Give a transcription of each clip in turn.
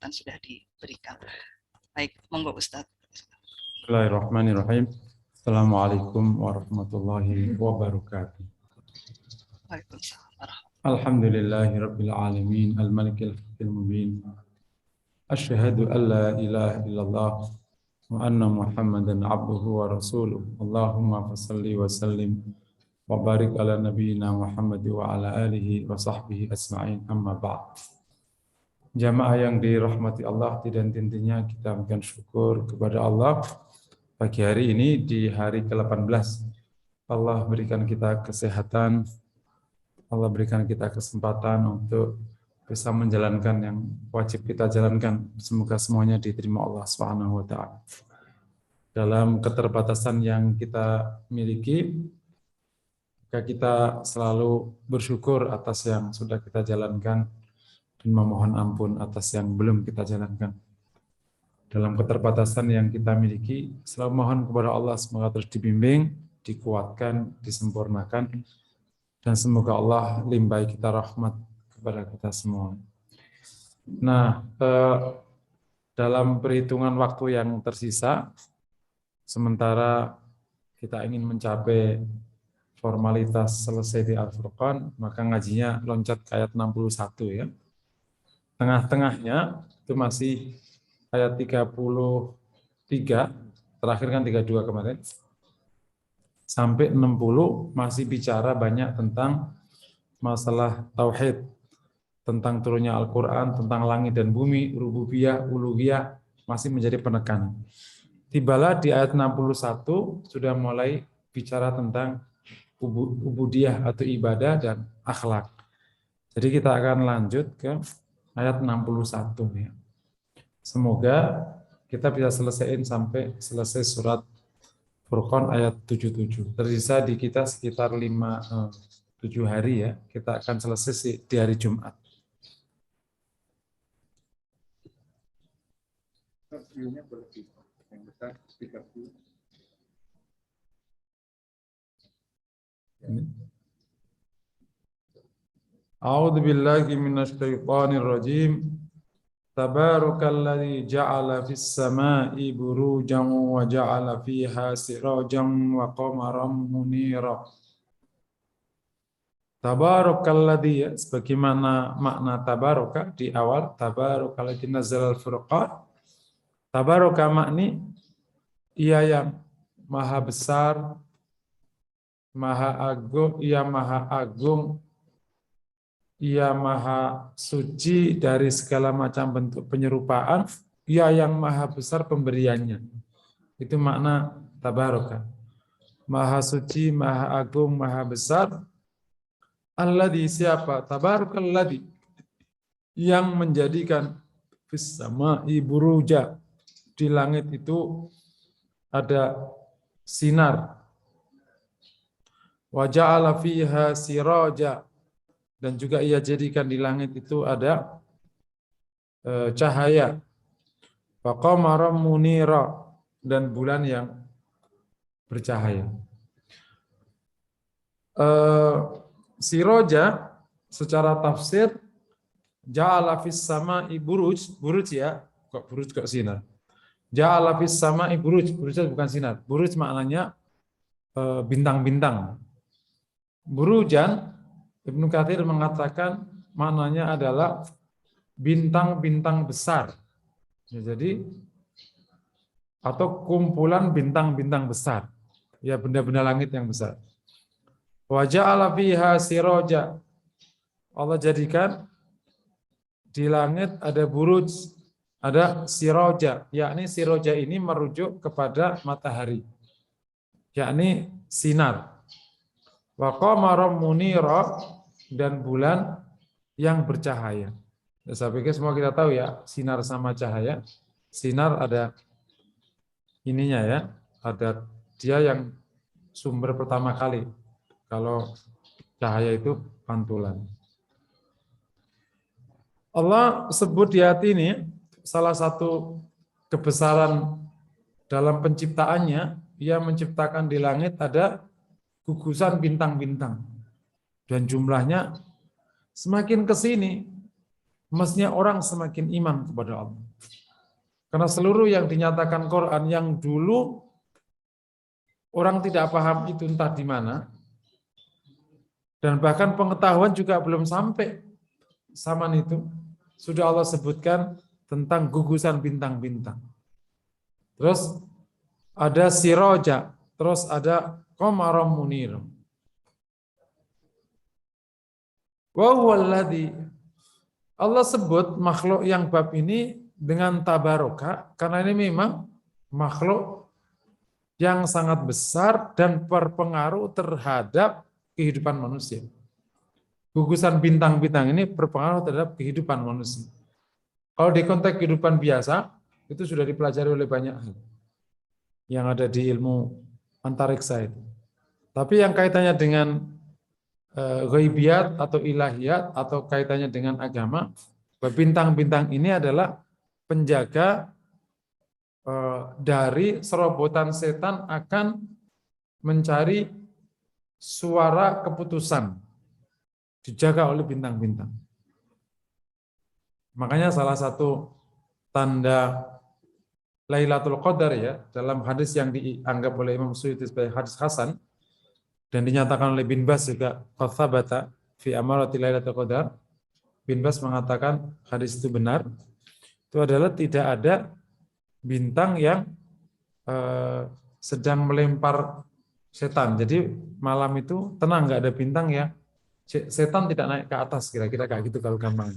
kan sudah diberikan. Baik, monggo Ustadz. Bismillahirrahmanirrahim. Assalamualaikum warahmatullahi wabarakatuh. Waalaikumsalam. Alhamdulillahirabbil alamin, al-malikil haqqil mubin. Asyhadu an la ilaha illallah wa anna Muhammadan abduhu wa rasuluh. Allahumma fashalli wa sallim wa barik ala nabiyyina Muhammad wa ala alihi wa sahbihi asma'in, amma ba'd. Jamaah yang dirahmati Allah, dan intinya kita memberikan syukur kepada Allah pagi hari ini di hari ke-18. Allah berikan kita kesehatan, Allah berikan kita kesempatan untuk bisa menjalankan yang wajib kita jalankan. Semoga semuanya diterima Allah Subhanahu wa taala. Dalam keterbatasan yang kita miliki, kita selalu bersyukur atas yang sudah kita jalankan dan memohon ampun atas yang belum kita jalankan. Dalam keterbatasan yang kita miliki, selalu mohon kepada Allah semoga terus dibimbing, dikuatkan, disempurnakan, dan semoga Allah limpahi kita rahmat kepada kita semua. Nah, dalam perhitungan waktu yang tersisa, sementara kita ingin mencapai formalitas selesai di Al-Furqan, maka ngajinya loncat ke ayat 61 ya. Tengah-tengahnya itu masih ayat 33, terakhir kan 32 kemarin, sampai 60 masih bicara banyak tentang masalah tauhid, tentang turunnya Al-Quran, tentang langit dan bumi, rububiyah, uluhiyah, masih menjadi penekanan. Tibalah di ayat 61 sudah mulai bicara tentang ubudiyah atau ibadah dan akhlak. Jadi kita akan lanjut ke ayat 61 ya. Semoga kita bisa selesaiin sampai selesai surat Furqan ayat 77. Tersisa di kita sekitar 7 hari ya. Kita akan selesai di hari Jumat. A'udzu billahi minasyaitonir rajim. Tabarakalladzi ja'ala fis sama'i burujan wa ja'ala fiha sirajan wa qamaran munira. Tabarakalladzi, sebagaimana makna tabaraka di awal, tabarakalladzi nazzalal furqan. Tabaraka makni ia yang maha besar, maha agung, ia maha agung, ia maha suci dari segala macam bentuk penyerupaan, ia yang maha besar pemberiannya. Itu makna tabaraka. Maha suci, maha agung, maha besar. Alladzi, siapa? Tabarakalladzi, yang menjadikan fis sama'i buruja, di langit itu ada sinar. Wa ja'ala fiha siraja, dan juga ia jadikan di langit itu ada cahaya. Wa qamaran munira, dan bulan yang bercahaya. Siroja secara tafsir, ja'ala fis sama'i buruj, buruj ya, kok buruj kok sinar. Ja'ala fis sama'i buruj, buruj bukan sinar. Buruj maknanya bintang-bintang. Burujan, Ibnu Katsir mengatakan maknanya adalah bintang-bintang besar. Ya, jadi atau kumpulan bintang-bintang besar. Ya, benda-benda langit yang besar. Wa ja'ala fiha siraja. Allah jadikan di langit ada buruj, ada siraja. Yakni siraja ini merujuk kepada matahari. Yakni sinar. Wa qamaran munira, dan bulan yang bercahaya. Ya, saya pikir semua kita tahu ya, sinar sama cahaya. Sinar ada ininya ya, ada dia yang sumber pertama kali. Kalau cahaya itu pantulan. Allah sebut di ayat ini salah satu kebesaran dalam penciptaannya, ia menciptakan di langit ada gugusan bintang-bintang. Dan jumlahnya semakin ke sini, mestinya orang semakin iman kepada Allah. Karena seluruh yang dinyatakan Quran yang dulu orang tidak paham itu entah di mana, dan bahkan pengetahuan juga belum sampai zaman itu, sudah Allah sebutkan tentang gugusan bintang-bintang. Terus ada siroja, terus ada qamaram munir. Wa huwallazi, Allah sebut makhluk yang bab ini dengan tabaroka karena ini memang makhluk yang sangat besar dan berpengaruh terhadap kehidupan manusia. Gugusan bintang-bintang ini berpengaruh terhadap kehidupan manusia. Kalau di konteks kehidupan biasa, itu sudah dipelajari oleh banyak hal yang ada di ilmu antariksa itu. Tapi yang kaitannya dengan ghaibiyat atau ilahiyat atau kaitannya dengan agama, bintang-bintang ini adalah penjaga dari serobotan setan akan mencari suara keputusan, dijaga oleh bintang-bintang. Makanya salah satu tanda Lailatul Qadar ya, dalam hadis yang dianggap oleh Imam Suyuti sebagai hadis hasan dan dinyatakan oleh Bin Bas juga qad thabata fi amarati Lailatul Qadar. Bin Bas mengatakan hadis itu benar. Itu adalah tidak ada bintang yang sedang melempar setan. Jadi malam itu tenang, nggak ada bintang ya. Setan tidak naik ke atas, kira-kira kayak gitu kalau gampang.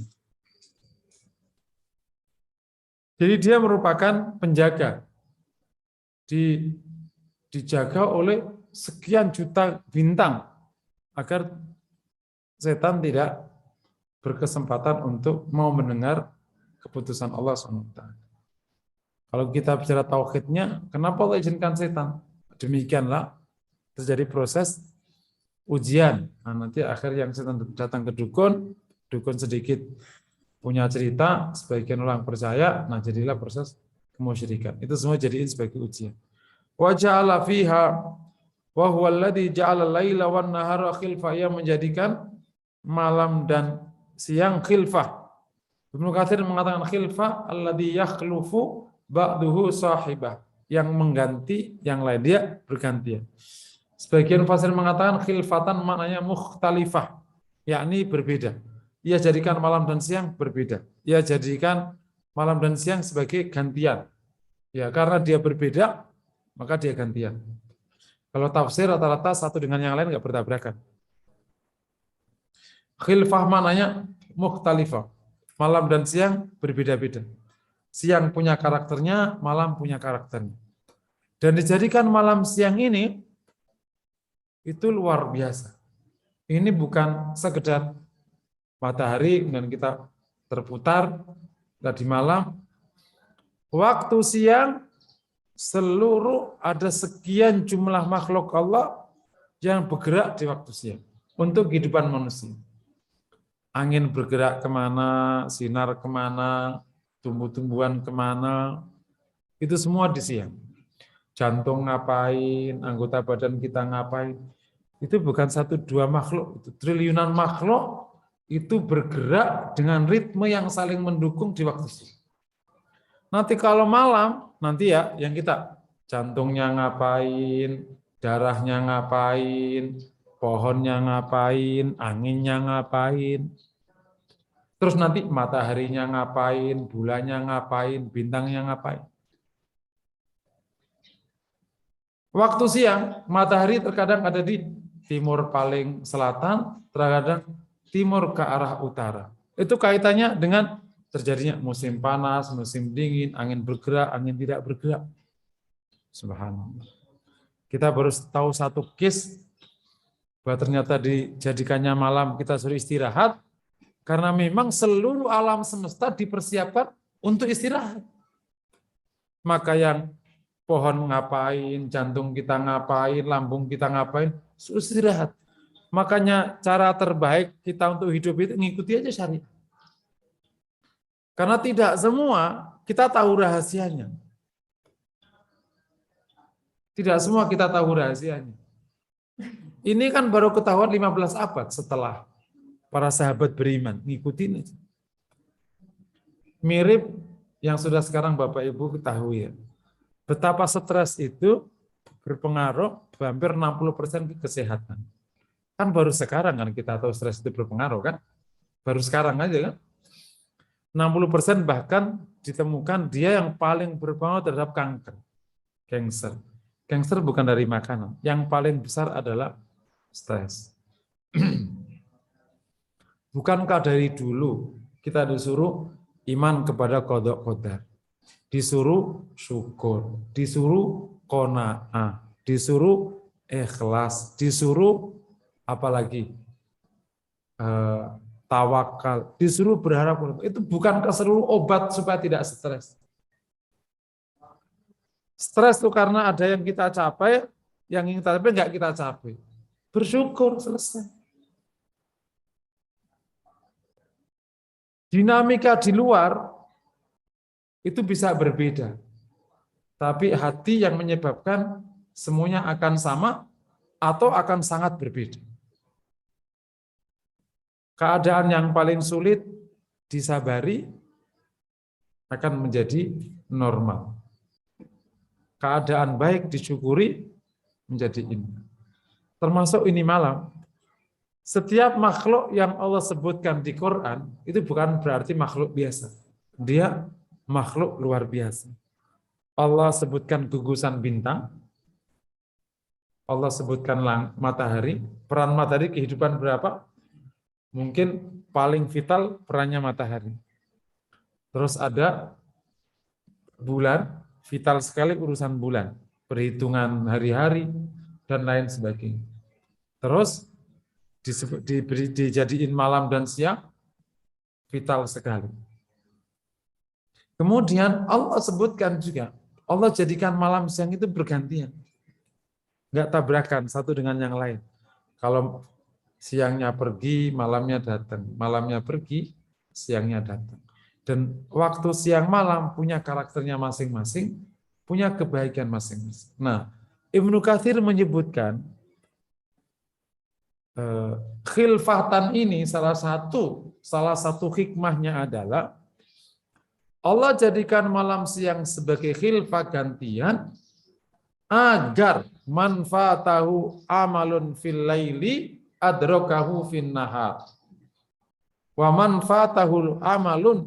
Jadi dia merupakan penjaga, dijaga oleh sekian juta bintang agar setan tidak berkesempatan untuk mau mendengar keputusan Allah SWT. Kalau kita bicara tauhidnya, kenapa Allah izinkan setan? Demikianlah terjadi proses ujian. Nah, nanti akhir yang setan datang ke dukun sedikit punya cerita, sebagian orang percaya, nah jadilah proses kemusyrikan. Itu semua jadiin sebagai ujian. Wa ja'ala fiha wa huwa alladhi ja'ala al-laila wan nahara khilfa, yang menjadikan malam dan siang khilfah. Ibnu Katsir mengatakan khilfah alladhi yakhlufu ba'duhu sahibah, yang mengganti yang lain, dia bergantian. Sebagian fasir mengatakan khilfatan maknanya mukhtalifah, yakni berbeda. Ia jadikan malam dan siang berbeda. Ia jadikan malam dan siang sebagai gantian. Ya, karena dia berbeda, maka dia gantian. Kalau tafsir rata-rata satu dengan yang lain nggak bertabrakan. Khilfah maknanya mukhtalifah. Malam dan siang berbeda-beda. Siang punya karakternya, malam punya karakternya. Dan dijadikan malam siang ini itu luar biasa. Ini bukan sekedar matahari dan kita terputar tadi malam. Waktu siang seluruh ada sekian jumlah makhluk Allah yang bergerak di waktu siang untuk kehidupan manusia. Angin bergerak kemana, sinar kemana, tumbuh-tumbuhan kemana, itu semua di siang. Jantung ngapain, anggota badan kita ngapain, itu bukan satu dua makhluk, itu triliunan makhluk itu bergerak dengan ritme yang saling mendukung di waktu siang. Nanti kalau malam, nanti ya yang kita jantungnya ngapain, darahnya ngapain, pohonnya ngapain, anginnya ngapain. Terus nanti mataharinya ngapain, bulannya ngapain, bintangnya ngapain. Waktu siang, matahari terkadang ada di timur paling selatan, terkadang timur ke arah utara. Itu kaitannya dengan terjadinya musim panas, musim dingin, angin bergerak, angin tidak bergerak. Subhanallah. Kita baru tahu satu case bahwa ternyata dijadikannya malam kita suruh istirahat karena memang seluruh alam semesta dipersiapkan untuk istirahat. Maka yang pohon ngapain, jantung kita ngapain, lambung kita ngapain, suruh istirahat. Makanya cara terbaik kita untuk hidup itu ngikuti aja syariat. Karena tidak semua kita tahu rahasianya. Tidak semua kita tahu rahasianya. Ini kan baru ketahuan 15 abad setelah para sahabat beriman. Ngikutin aja. mirip yang sudah sekarang Bapak Ibu ketahui ya. Betapa stres itu berpengaruh hampir 60% ke kesehatan. Kan baru sekarang kan kita tahu stres itu berpengaruh kan. Baru sekarang aja kan. 60% bahkan ditemukan dia yang paling berpengaruh terhadap kanker. Cancer. Cancer bukan dari makanan. Yang paling besar adalah stres. Bukankah dari dulu kita disuruh iman kepada qada qadar, disuruh syukur, disuruh qanaah, disuruh ikhlas, disuruh apalagi tawakal, disuruh berharap. Itu bukan seluruh obat supaya tidak stres. Stres itu karena ada yang kita capai, yang ingin kita capai nggak kita capai. Bersyukur, selesai. Dinamika di luar itu bisa berbeda. Tapi hati yang menyebabkan semuanya akan sama atau akan sangat berbeda. Keadaan yang paling sulit disabari akan menjadi normal. Keadaan baik disyukuri menjadi indah. Termasuk ini malam. Setiap makhluk yang Allah sebutkan di Quran itu bukan berarti makhluk biasa. Dia makhluk luar biasa. Allah sebutkan gugusan bintang. Allah sebutkan matahari. Peran matahari kehidupan berapa? Mungkin paling vital perannya matahari. Terus ada bulan, vital sekali urusan bulan. Perhitungan hari-hari dan lain sebagainya. Terus dijadiin malam dan siang, vital sekali. Kemudian Allah sebutkan juga, Allah jadikan malam siang itu bergantian. Enggak tabrakan satu dengan yang lain. Kalau siangnya pergi, malamnya datang. Malamnya pergi, siangnya datang. Dan waktu siang malam punya karakternya masing-masing, punya kebaikan masing-masing. Nah, Ibnu Katsir menyebutkan, khilfatan ini salah satu hikmahnya adalah Allah jadikan malam siang sebagai khilfah gantian agar manfaatahu amalun fil laili adrakahu fin nahar wa manfaatahu amalun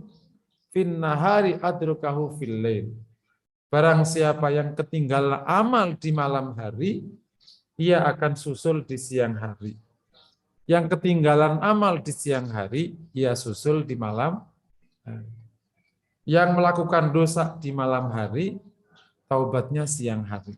fin nahari adrakahu fil lail. Barang siapa yang ketinggalan amal di malam hari, ia akan susul di siang hari. Yang ketinggalan amal di siang hari, ia susul di malam hari. Yang melakukan dosa di malam hari, taubatnya siang hari.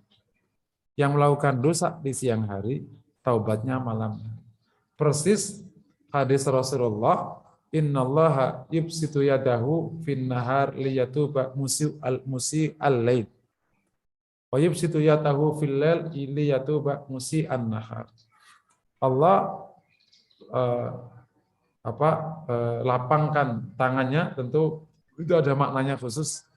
Yang melakukan dosa di siang hari, taubatnya malam hari. Persis hadis Rasulullah, innallaha yubsitu yadahu fin nahar liyatuba musi al-lail. Wa yubsitu yadahu fil lail liyatuba musi an-nahar. Allah lapangkan tangannya, tentu itu ada maknanya khusus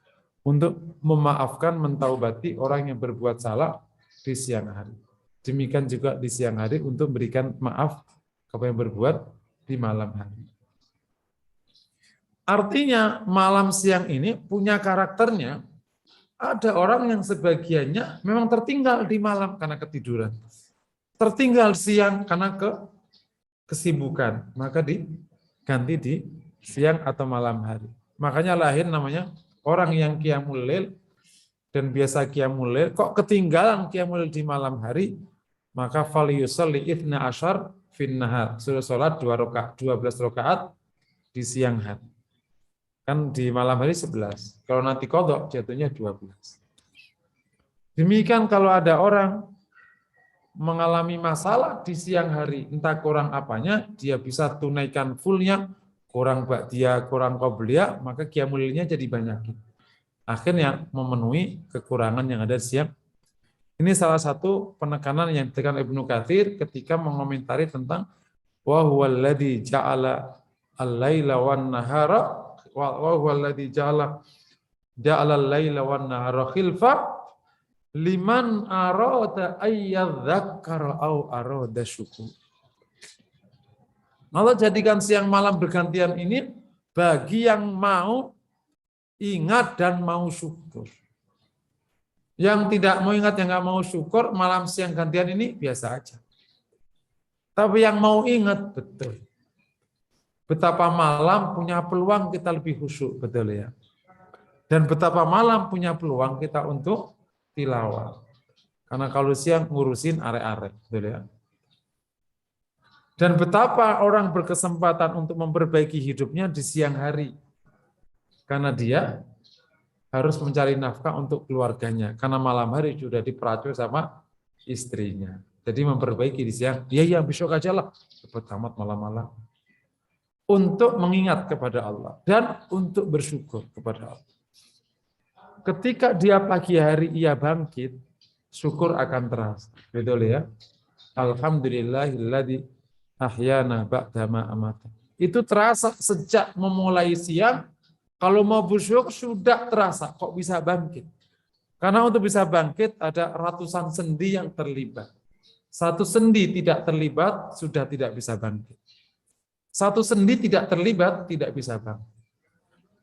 untuk memaafkan, mentaubati orang yang berbuat salah di siang hari. Demikian juga di siang hari untuk berikan maaf kepada yang berbuat di malam hari. Artinya malam siang ini punya karakternya. Ada orang yang sebagiannya memang tertinggal di malam karena ketiduran. Tertinggal siang karena kesibukan, maka diganti di siang atau malam hari. Makanya lahir namanya orang yang qiyamul lail dan biasa qiyamul lail, kok ketinggalan qiyamul lail di malam hari, maka falyusalli 12 fin nahar, suruh salat 12 rakaat di siang hari. Kan di malam hari 11. Kalau nanti qadha jatuhnya 12. Demikian kalau ada orang mengalami masalah di siang hari, entah kurang apanya, dia bisa tunaikan fullnya, kurang ba'diyah, kurang qobliyah, maka qiyamul lailnya jadi banyak. Akhirnya memenuhi kekurangan yang ada di siang. Ini salah satu penekanan yang ditekan Ibnu Katsir ketika mengomentari tentang wa huwallazi ja'ala al-laila wan nahara wa huwallazi ja'ala al-laila wan nahara khilfa liman arada ayyadzakkara au arada syukur. Allah jadikan siang malam bergantian ini bagi yang mau ingat dan mau syukur. Yang tidak mau ingat, yang nggak mau syukur, malam siang gantian ini biasa aja. Tapi yang mau ingat, betul. Betapa malam punya peluang kita lebih khusyuk, betul ya. Dan betapa malam punya peluang kita untuk tilawah. Karena kalau siang ngurusin arek-arek, betul ya. Dan betapa orang berkesempatan untuk memperbaiki hidupnya di siang hari. Karena dia harus mencari nafkah untuk keluarganya. Karena malam hari sudah diperacul sama istrinya. Jadi memperbaiki di siang, ya besok aja lah. Cepat tamat malam-malam. Untuk mengingat kepada Allah. Dan untuk bersyukur kepada Allah. Ketika dia pagi hari ia bangkit, syukur akan terasa. Betul ya? Alhamdulillahilladzi ahyana ba'da ma amata. Itu terasa sejak memulai siang. Kalau mau bersyukur sudah terasa kok bisa bangkit. Karena untuk bisa bangkit ada ratusan sendi yang terlibat. Satu sendi tidak terlibat sudah tidak bisa bangkit. Satu sendi tidak terlibat tidak bisa bangkit.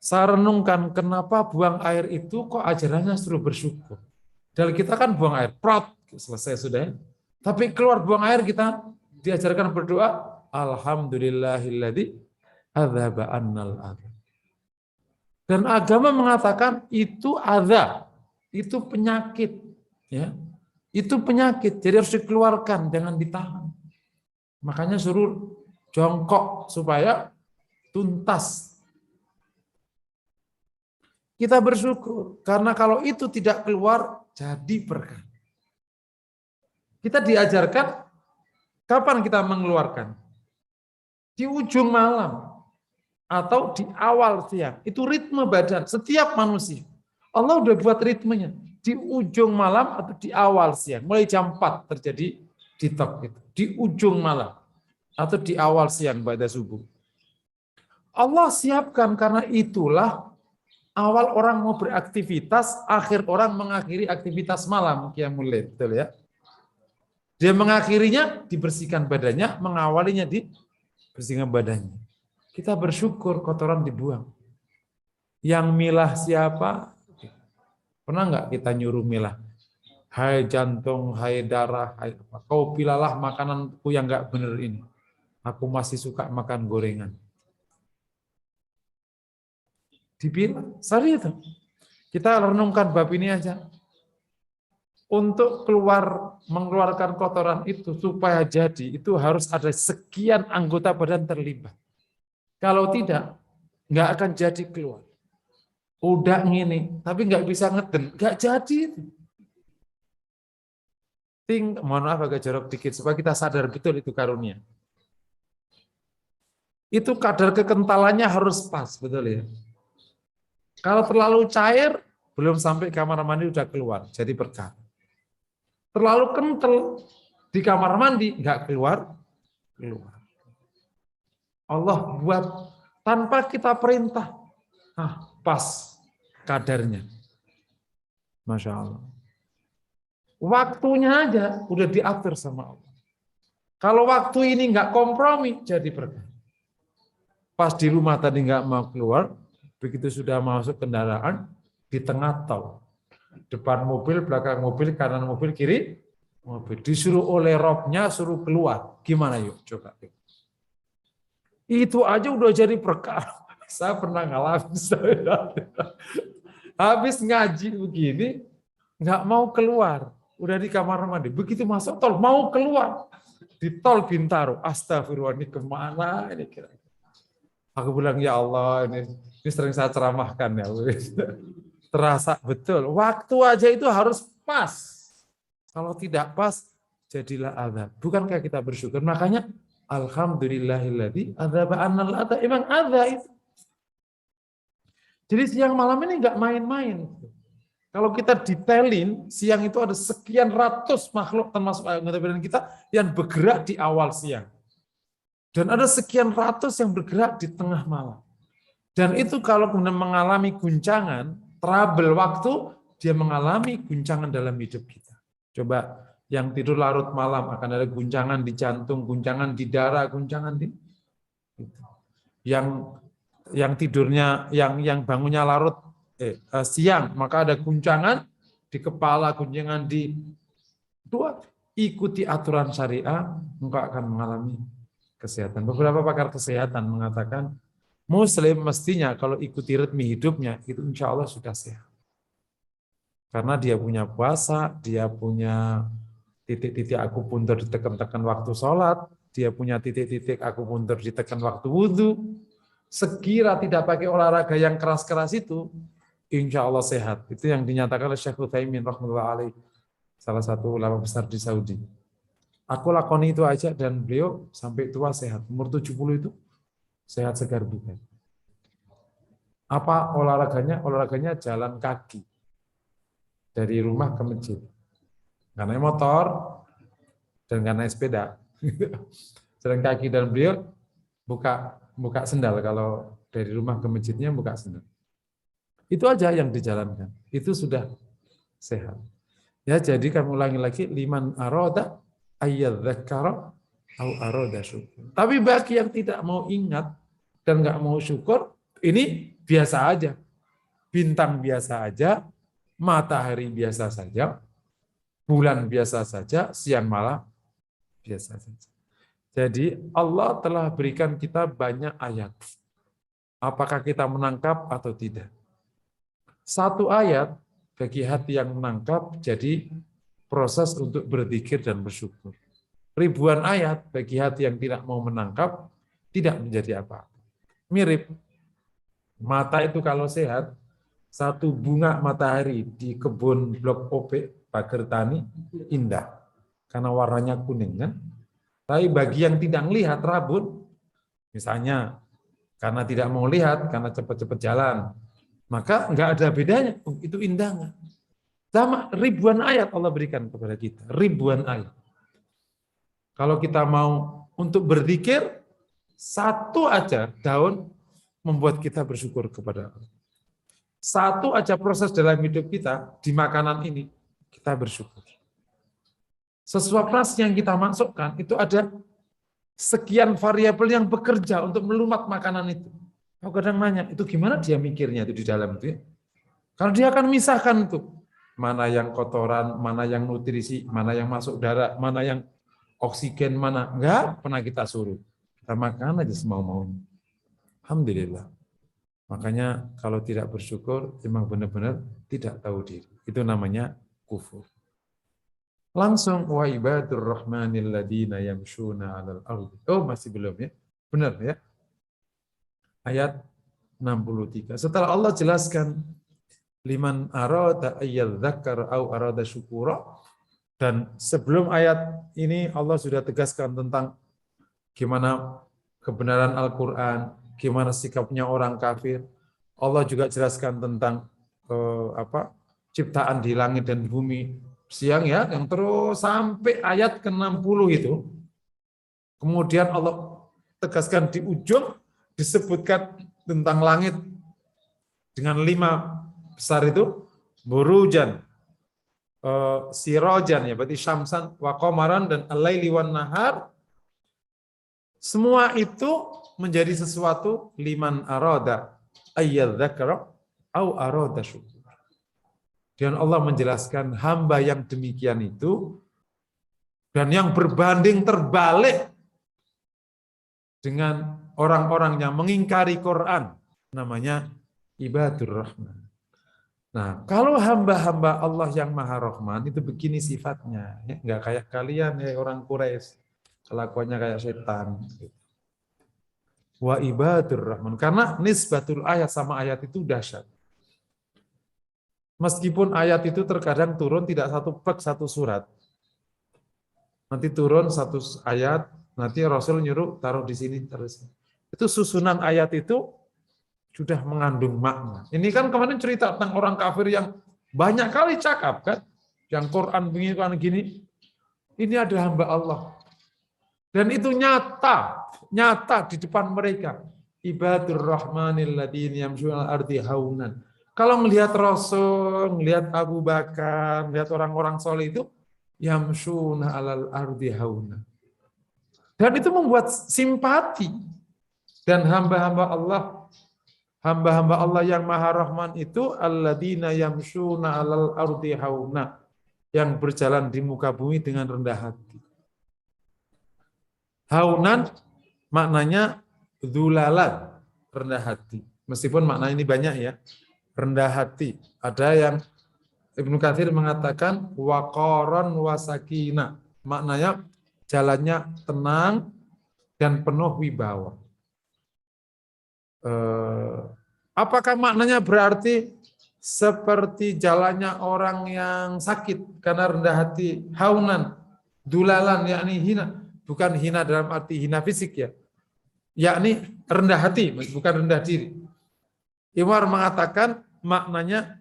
Saya renungkan kenapa buang air itu kok ajarannya suruh bersyukur. Dan kita kan buang air, prot, selesai sudah. Tapi keluar buang air kita diajarkan berdoa, alhamdulillahilladzi adzaba annal adza. Dan agama mengatakan itu adza, itu penyakit, ya. Itu penyakit, jadi harus dikeluarkan, jangan ditahan. Makanya suruh jongkok supaya tuntas. Kita bersyukur karena kalau itu tidak keluar jadi berkah. Kita diajarkan kapan kita mengeluarkan? Di ujung malam. Atau di awal siang. Itu ritme badan setiap manusia. Allah udah buat ritmenya. Di ujung malam atau di awal siang. Mulai jam 4 terjadi ditok gitu. Di ujung malam. Atau di awal siang pada subuh. Allah siapkan karena itulah awal orang mau beraktivitas, akhir orang mengakhiri aktivitas malam. Qiyamul Lail, betul ya? Dia mengakhirinya dibersihkan badannya, mengawalinya dibersihkan badannya. Kita bersyukur kotoran dibuang. Yang milah siapa? Pernah nggak kita nyuruh milah? Hai jantung, hai darah, hai apa? Kau pilahlah makananku yang nggak bener ini. Aku masih suka makan gorengan. Dipilah, sorry itu. Kita renungkan bab ini aja. Untuk mengeluarkan kotoran itu supaya jadi, itu harus ada sekian anggota badan terlibat. Kalau tidak, nggak akan jadi keluar. Udah ngini, tapi nggak bisa ngeden, nggak jadi. Mohon maaf agak jorok dikit, supaya kita sadar betul itu karunia. Itu kadar kekentalannya harus pas, betul ya. Kalau terlalu cair, belum sampai kamar mandi udah keluar, jadi berkah. Terlalu kental di kamar mandi, nggak keluar. Allah buat tanpa kita perintah. Pas kadarnya. Masya Allah. Waktunya aja udah diatur sama Allah. Kalau waktu ini nggak kompromi, jadi berkah. Pas di rumah tadi nggak mau keluar, begitu sudah masuk kendaraan, di tengah tol. Depan mobil, belakang mobil, kanan mobil, kiri mobil. Disuruh oleh robnya, suruh keluar. Gimana yuk? Coba. Itu aja udah jadi berkah. Saya pernah ngalamin. Habis ngaji begini, nggak mau keluar. Udah di kamar mandi. Begitu masuk tol, mau keluar. Di tol Bintaro. Astagfirullah, ini kemana ini kira-kira. Aku bilang, ya Allah, ini sering saya ceramahkan ya. Terasa betul. Waktu aja itu harus pas. Kalau tidak pas, jadilah azab. Bukankah kita bersyukur? Makanya, alhamdulillahilladzi adzaba annal adza. Emang adza itu. Jadi siang malam ini nggak main-main. Kalau kita detailin, siang itu ada sekian ratus makhluk termasuk anggota badan kita yang bergerak di awal siang. Dan ada sekian ratus yang bergerak di tengah malam. Dan itu kalau kemudian mengalami guncangan, trouble waktu, dia mengalami guncangan dalam hidup kita. Coba yang tidur larut malam akan ada guncangan di jantung, guncangan di darah, guncangan di yang tidurnya yang bangunnya larut siang, maka ada guncangan di kepala, guncangan di dua. Ikuti aturan syariah, engkau akan mengalami kesehatan. Beberapa pakar kesehatan mengatakan Muslim mestinya kalau ikuti ritme hidupnya itu insya Allah sudah sehat. Karena dia punya puasa, dia punya titik-titik akupuntur ditekan-tekan waktu sholat, dia punya titik-titik akupuntur ditekan waktu wudhu. Sekira tidak pakai olahraga yang keras-keras itu, insya Allah sehat. Itu yang dinyatakan oleh Syekh Utsaimin rahmatullah alaih, salah satu ulama besar di Saudi. Aku lakoni itu aja dan beliau sampai tua sehat. Umur 70 itu sehat segar bugar. Apa olahraganya? Olahraganya jalan kaki dari rumah ke masjid. Karena motor dan karena sepeda. Jalan kaki, dan beliau buka sendal, kalau dari rumah ke masjidnya buka sendal. Itu aja yang dijalankan. Itu sudah sehat. Ya, jadi kamu ulangi lagi, liman aroda ayyadzakara au aroda syukur. Tapi bagi yang tidak mau ingat dan nggak mau syukur, ini biasa aja. Bintang biasa aja, matahari biasa saja, bulan biasa saja, siang malam biasa saja. Jadi Allah telah berikan kita banyak ayat. Apakah kita menangkap atau tidak? Satu ayat bagi hati yang menangkap jadi proses untuk berzikir dan bersyukur. Ribuan ayat bagi hati yang tidak mau menangkap tidak menjadi apa-apa. Mirip mata itu kalau sehat, satu bunga matahari di kebun blok OP pagar tani indah karena warnanya kuning kan. Tapi bagi yang tidak melihat rabun, misalnya karena tidak mau lihat, karena cepat-cepat jalan, maka nggak ada bedanya. Itu indah nggak? Sama ribuan ayat Allah berikan kepada kita, ribuan ayat. Kalau kita mau untuk berzikir, satu aja daun membuat kita bersyukur kepada Allah. Satu aja proses dalam hidup kita di makanan ini, kita bersyukur. Sesuap nasi yang kita masukkan itu ada sekian variabel yang bekerja untuk melumat makanan itu. Aku kadang nanya, itu gimana dia mikirnya itu di dalam itu ya? Karena dia akan misahkan itu. Mana yang kotoran, mana yang nutrisi, mana yang masuk darah, mana yang oksigen, mana. Enggak pernah kita suruh. Kita makan aja semau-maunya. Alhamdulillah. Makanya kalau tidak bersyukur, memang benar-benar tidak tahu diri. Itu namanya kufur. Langsung wa ibadur rahmanil ladina yamshuna 'alal ardi. Oh, masih belum ya? Benar ya? Ayat 63. Setelah Allah jelaskan liman arada ayyadzakkar au arada syukura, dan sebelum ayat ini Allah sudah tegaskan tentang gimana kebenaran Al-Qur'an, gimana sikapnya orang kafir. Allah juga jelaskan tentang ciptaan di langit dan bumi siang ya, yang terus sampai ayat ke-60 itu. Kemudian Allah tegaskan di ujung disebutkan tentang langit dengan 5 besar itu, burujan, sirojan ya, berarti syamsan wa qamaran dan al-laili wan nahar. Semua itu menjadi sesuatu liman arada ayyadzakara au arada syukur. Dan Allah menjelaskan hamba yang demikian itu dan yang berbanding terbalik dengan orang-orang yang mengingkari Quran, namanya ibadur rahman. Nah, kalau hamba-hamba Allah yang Maha Rahman itu begini sifatnya, ya, nggak kayak kalian ya orang Quraisy, kelakuannya kayak setan. Wa ibadur rahman, karena nisbatul ayat sama ayat itu dahsyat. Meskipun ayat itu terkadang turun tidak satu pek satu surat. Nanti turun satu ayat, nanti Rasul nyuruh taruh di sini terus. Itu susunan ayat itu sudah mengandung makna. Ini kan kemarin cerita tentang orang kafir yang banyak kali cakap kan, yang Quran begini kan gini. Ini ada hamba Allah. Dan itu nyata di depan mereka. Ibadur rahmanil ladin yamshuna ardi haunan. Kalau melihat Rasul, melihat Abu Bakar, melihat orang-orang soleh itu, yamshuna alal ardi hauna. Dan itu membuat simpati. Dan hamba-hamba Allah, hamba-hamba Allah yang Maha Rahman itu alladzina yamshuna 'alal ardi hauna, yang berjalan di muka bumi dengan rendah hati. Haunan maknanya dzulalan, rendah hati. Meskipun makna ini banyak ya. Rendah hati. Ada yang Ibnu Katsir mengatakan waqaran wasakina. Maknanya jalannya tenang dan penuh wibawa. Apakah maknanya berarti seperti jalannya orang yang sakit karena rendah hati, haunan, dulalan, yakni hina, bukan hina dalam arti hina fisik ya, yakni rendah hati, bukan rendah diri. Imar mengatakan maknanya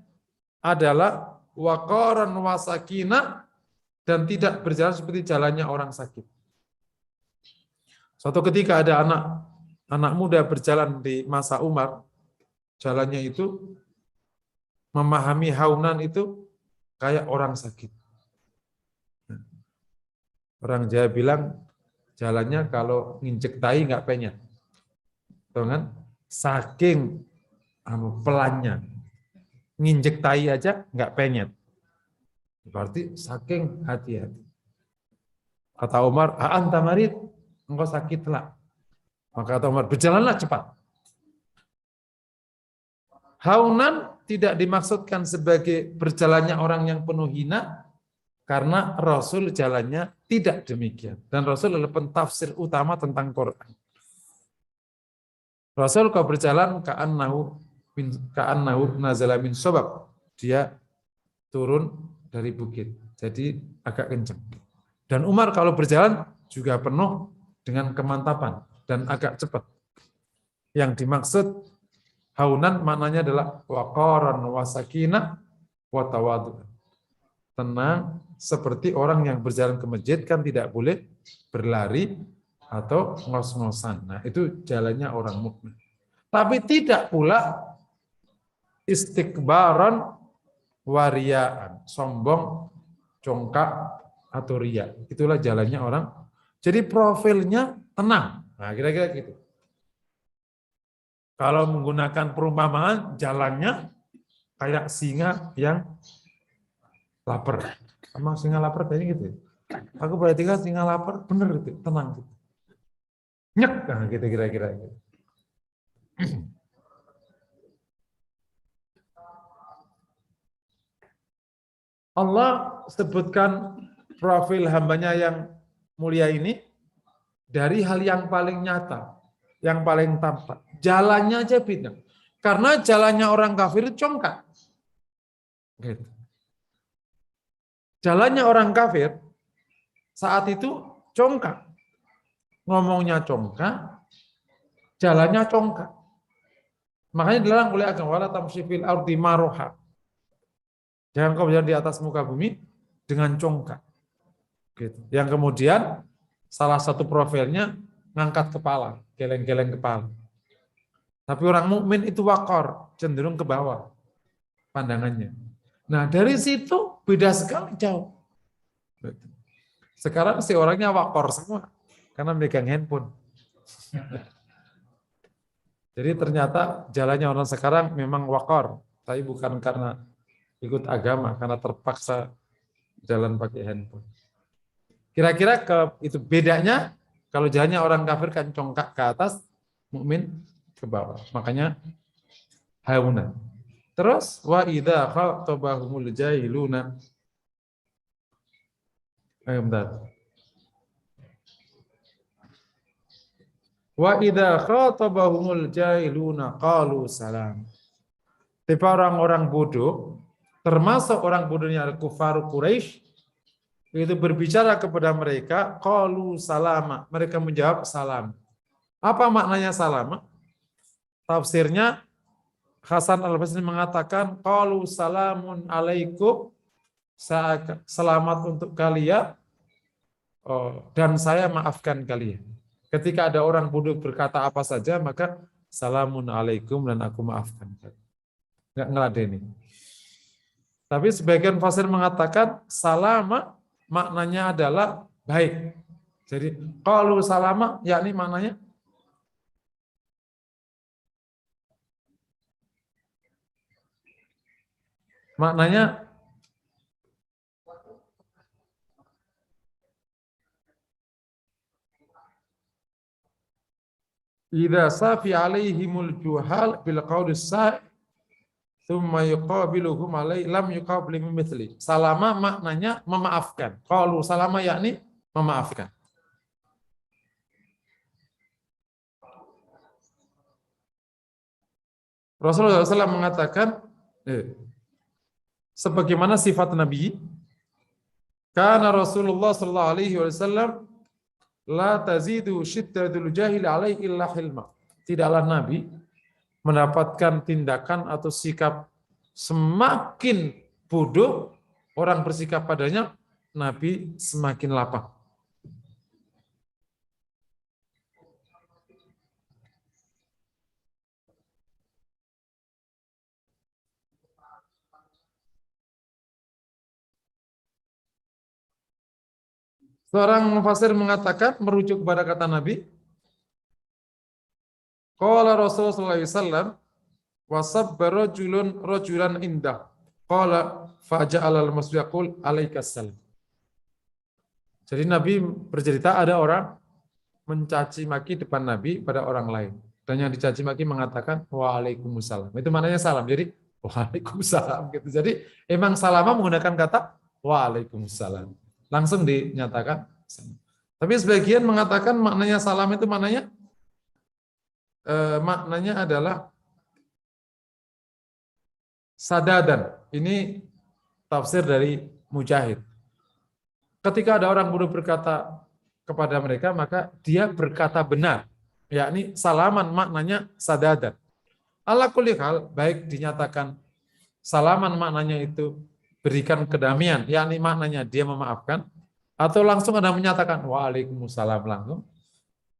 adalah waqaran wasakina dan tidak berjalan seperti jalannya orang sakit. Suatu ketika ada anak muda berjalan di masa Umar, jalannya itu memahami haunan itu kayak orang sakit. Orang Jawa bilang jalannya kalau nginjek tai nggak penyet. Tahu kan? Saking pelannya. Nginjek tai aja nggak penyet. Berarti saking hati-hati. Kata Umar, "Anta marid, engkau sakitlah." Maka kata Umar, "Berjalanlah cepat." Haunan tidak dimaksudkan sebagai berjalannya orang yang penuh hina, karena Rasul jalannya tidak demikian. Dan Rasul adalah pentafsir utama tentang Quran. Rasul kalau berjalan ka'annahu nazala min sobab. Dia turun dari bukit. Jadi agak kencang. Dan Umar kalau berjalan juga penuh dengan kemantapan dan agak cepat. Yang dimaksud haunan maknanya adalah waqaran wasakinah watawadu. Tenang seperti orang yang berjalan ke masjid kan tidak boleh berlari atau ngos-ngosan. Nah, itu jalannya orang mukmin. Tapi tidak pula istikbaran wariaan, sombong, congkak atau ria. Itulah jalannya orang. Jadi profilnya tenang. Nah, kira-kira gitu. Kalau menggunakan perumpamaan, jalannya kayak singa yang lapar. Emang singa lapar kayaknya gitu. Aku perhatikan singa lapar, bener gitu, tenang gitu. Nyek, nah gitu kira-kira gitu. Allah sebutkan profil hambanya yang mulia ini dari hal yang paling nyata, yang paling tampak. Jalannya aja beda. Karena jalannya orang kafir itu congkak. Gitu. Jalannya orang kafir saat itu congkak. Ngomongnya congkak, jalannya congkak. Makanya dilarang oleh agama wala tamshi fil ardi maroha. Jangan kau berjalan di atas muka bumi dengan congkak. Gitu. Yang kemudian salah satu profilnya ngangkat kepala, geleng-geleng kepala. Tapi orang mukmin itu wakor, cenderung ke bawah pandangannya. Nah dari situ beda sekali jauh. Sekarang si orangnya wakor semua karena megang handphone. Jadi ternyata jalannya orang sekarang memang wakor, tapi bukan karena ikut agama, karena terpaksa jalan pakai handphone. Kira-kira itu bedanya kalau jalannya orang kafir kan congkak ke atas, mukmin ke bawah. Makanya haunan. Terus wa idza khatabahumul jahiluna. Ayo bentar. Wa idza khatabahumul jahiluna qalu salam. Tipe orang-orang bodoh, termasuk orang bodohnya al-kufar Quraisy, itu berbicara kepada mereka, qalu salama. Mereka menjawab salam. Apa maknanya salam? Tafsirnya Hasan Al-Basri mengatakan qalu salamun alaikum, selamat untuk kalian dan saya maafkan kalian. Ketika ada orang bodoh berkata apa saja maka salamun alaikum dan aku maafkan kalian. Enggak ngeladeni. Tapi sebagian fasir mengatakan salama maknanya adalah baik. Jadi qalu salama yakni maknanya Maknanya idza safi alaihimul juhal bil qawli sa' thumma yuqabiluhum alai lam yuqabil mithli. Salama maknanya memaafkan. Qalu salama yakni memaafkan. Rasulullah SAW mengatakan sebagaimana sifat Nabi, karena Rasulullah sallallahu alaihi wasallam la tazidu syiddatul jahil alaihi illa hilma. Tidaklah Nabi mendapatkan tindakan atau sikap semakin bodoh orang bersikap padanya, Nabi semakin lapang. Seorang mufassir mengatakan merujuk kepada kata Nabi, qala Rasulullah SAW wasabba rajulan indah. Qala faja'al al-masjid yaqul alaikassalam. Jadi Nabi bercerita ada orang mencaci maki depan Nabi pada orang lain. Dan yang dicaci maki mengatakan waalaikumsalam. Itu maknanya salam. Jadi waalaikumsalam gitu. Jadi emang salama menggunakan kata waalaikumsalam. Langsung dinyatakan. Tapi sebagian mengatakan maknanya salam itu maknanya adalah sadadan. Ini tafsir dari Mujahid. Ketika ada orang bodoh berkata kepada mereka, maka dia berkata benar. Yakni salaman maknanya sadadan. Ala kulli hal, baik dinyatakan salaman maknanya itu berikan kedamaian, yakni maknanya dia memaafkan, atau langsung ada menyatakan waalaikumsalam langsung,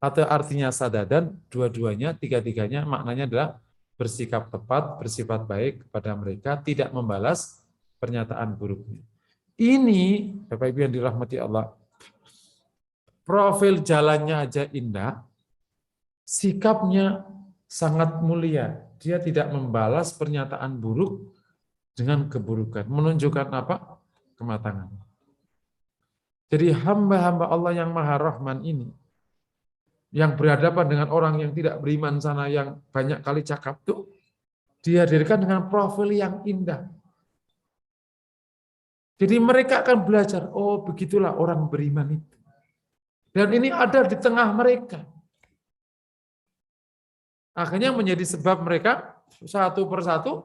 atau artinya sadadan, dua-duanya, tiga-tiganya maknanya adalah bersikap tepat, bersifat baik kepada mereka, tidak membalas pernyataan buruknya. Ini, Bapak Ibu yang dirahmati Allah, profil jalannya aja indah, sikapnya sangat mulia. Dia tidak membalas pernyataan buruk dengan keburukan. Menunjukkan apa? Kematangan. Jadi hamba-hamba Allah yang Maha Rahman ini, yang berhadapan dengan orang yang tidak beriman sana, yang banyak kali cakap tuh, dihadirkan dengan profil yang indah. Jadi mereka akan belajar, oh begitulah orang beriman itu. Dan ini ada di tengah mereka. Akhirnya menjadi sebab mereka satu persatu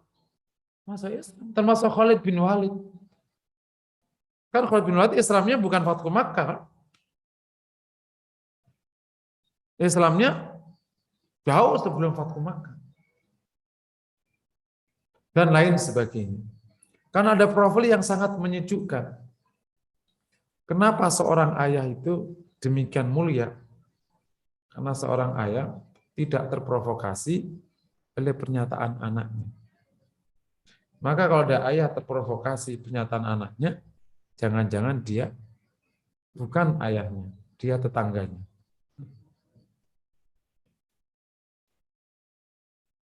masuk Islam. Termasuk Khalid bin Walid. Kan Khalid bin Walid Islamnya bukan Fathu Makkah. Kan? Islamnya jauh sebelum Fathu Makkah. Dan lain sebagainya. Karena ada profil yang sangat menyejukkan. Kenapa seorang ayah itu demikian mulia? Karena seorang ayah tidak terprovokasi oleh pernyataan anaknya. Maka kalau ada ayah terprovokasi pernyataan anaknya, jangan-jangan dia bukan ayahnya, dia tetangganya.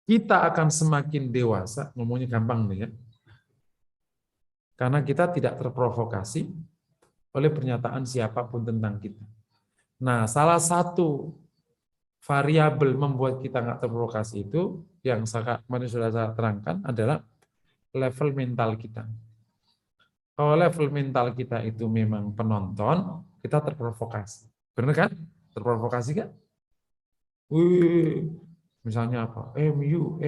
Kita akan semakin dewasa, ngomongnya gampang nih ya, karena kita tidak terprovokasi oleh pernyataan siapapun tentang kita. Nah, salah satu variabel membuat kita nggak terprovokasi itu, yang kemarin sudah saya terangkan, adalah level mental kita. Kalau level mental kita itu memang penonton, kita terprovokasi. Benar kan? Terprovokasi kan? Wih, misalnya apa? MU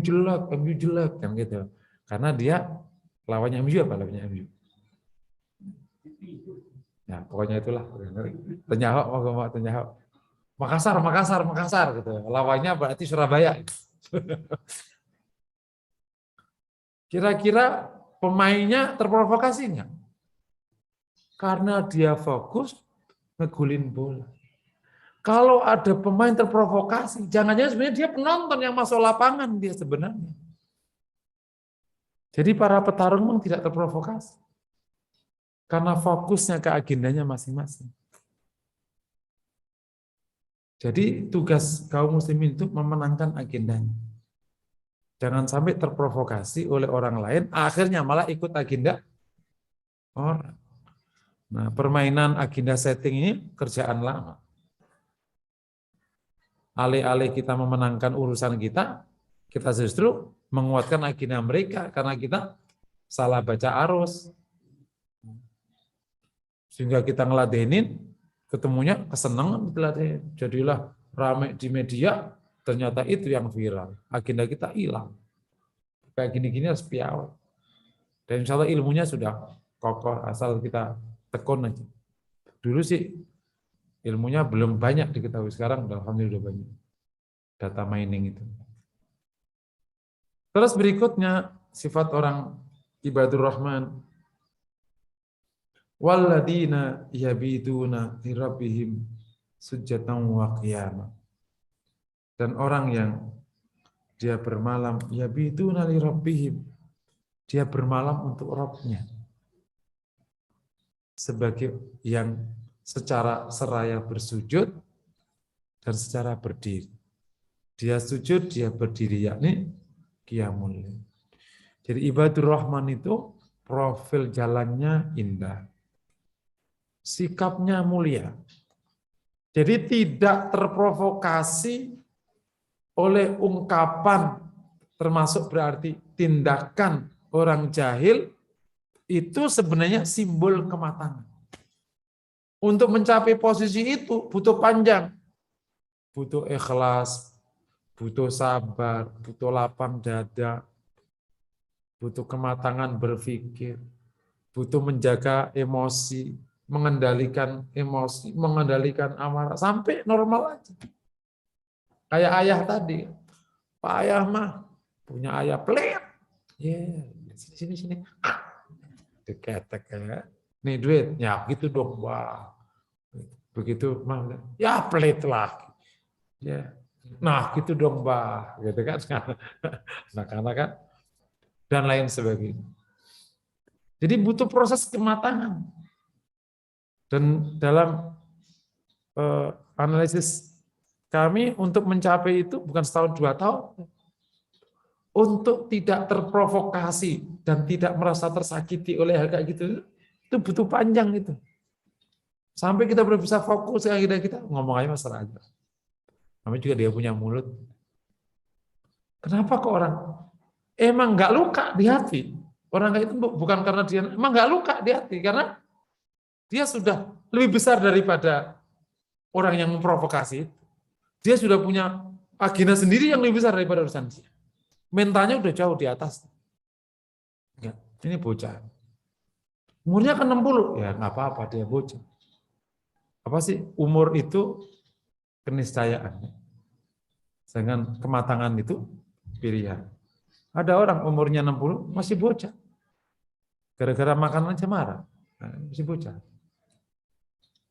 jelek kan gitu. Karena dia lawannya MU apa lawannya MU? Ya, pokoknya itulah. Tanya Ahok. Makassar gitu. Lawannya berarti Surabaya. Kira-kira pemainnya terprovokasi enggak? Karena dia fokus ngegulin bola. Kalau ada pemain terprovokasi, jangan-jangan sebenarnya dia penonton yang masuk lapangan dia sebenarnya. Jadi para petarung memang tidak terprovokasi. Karena fokusnya ke agendanya masing-masing. Jadi tugas kaum muslimin itu memenangkan agendanya. Jangan sampai terprovokasi oleh orang lain, akhirnya malah ikut agenda orang. Nah, permainan agenda setting ini kerjaan lama. Alih-alih kita memenangkan urusan kita justru menguatkan agenda mereka karena kita salah baca arus. Sehingga kita ngeladenin, ketemunya kesenangan diladenin. Jadilah ramai di media, ternyata itu yang viral. Agenda kita hilang. Kayak gini-gini harus piawai. Dan insya Allah ilmunya sudah kokoh, asal kita tekun aja. Dulu sih ilmunya belum banyak diketahui, sekarang alhamdulillah udah banyak. Data mining itu. Terus berikutnya, sifat orang ibadur rahman. Walladina yabiduna li rabbihim sujatan wa qiyamah. Dan orang yang dia bermalam yabiduna li rabbihim, dia bermalam untuk Rabb-nya. Sebagai yang secara seraya bersujud dan secara berdiri. Dia sujud, dia berdiri, yakni qiyamul lail. Jadi ibadur rahman itu profil jalannya indah. Sikapnya mulia. Jadi tidak terprovokasi oleh ungkapan, termasuk berarti tindakan orang jahil, itu sebenarnya simbol kematangan. Untuk mencapai posisi itu butuh panjang, butuh ikhlas, butuh sabar, butuh lapang dada, butuh kematangan berpikir, butuh menjaga emosi, mengendalikan emosi, mengendalikan amarah, sampai normal aja. Kayak ayah tadi, Pak Ayah mah punya ayah pelit. Sini. Diketek ya. Nih duit, ya gitu dong, wah. Begitu mah, ya pelit lah. Ya. Nah gitu dong, Mbah. Gitu kan, anak-anak kan, dan lain sebagainya. Jadi butuh proses kematangan. Dan dalam analisis kami untuk mencapai itu bukan setahun 2 tahun. Untuk tidak terprovokasi dan tidak merasa tersakiti oleh hal kayak gitu, itu butuh panjang itu. Sampai kita belum bisa fokus ke kita ngomong aja masalah aja. Kami juga dia punya mulut. Kenapa kok orang emang nggak luka di hati? Orang kayak itu bukan karena dia emang nggak luka di hati, karena dia sudah lebih besar daripada orang yang memprovokasi. Dia sudah punya agenda sendiri yang lebih besar daripada urusan dia. Mentalnya udah jauh di atas. Ya, ini bocah. Umurnya kan 60, ya nggak apa-apa dia bocah. Apa sih umur itu keniscayaan. Dengan kematangan itu pilihan. Ada orang umurnya 60 masih bocah. Gara-gara makan aja marah. Nah, masih bocah.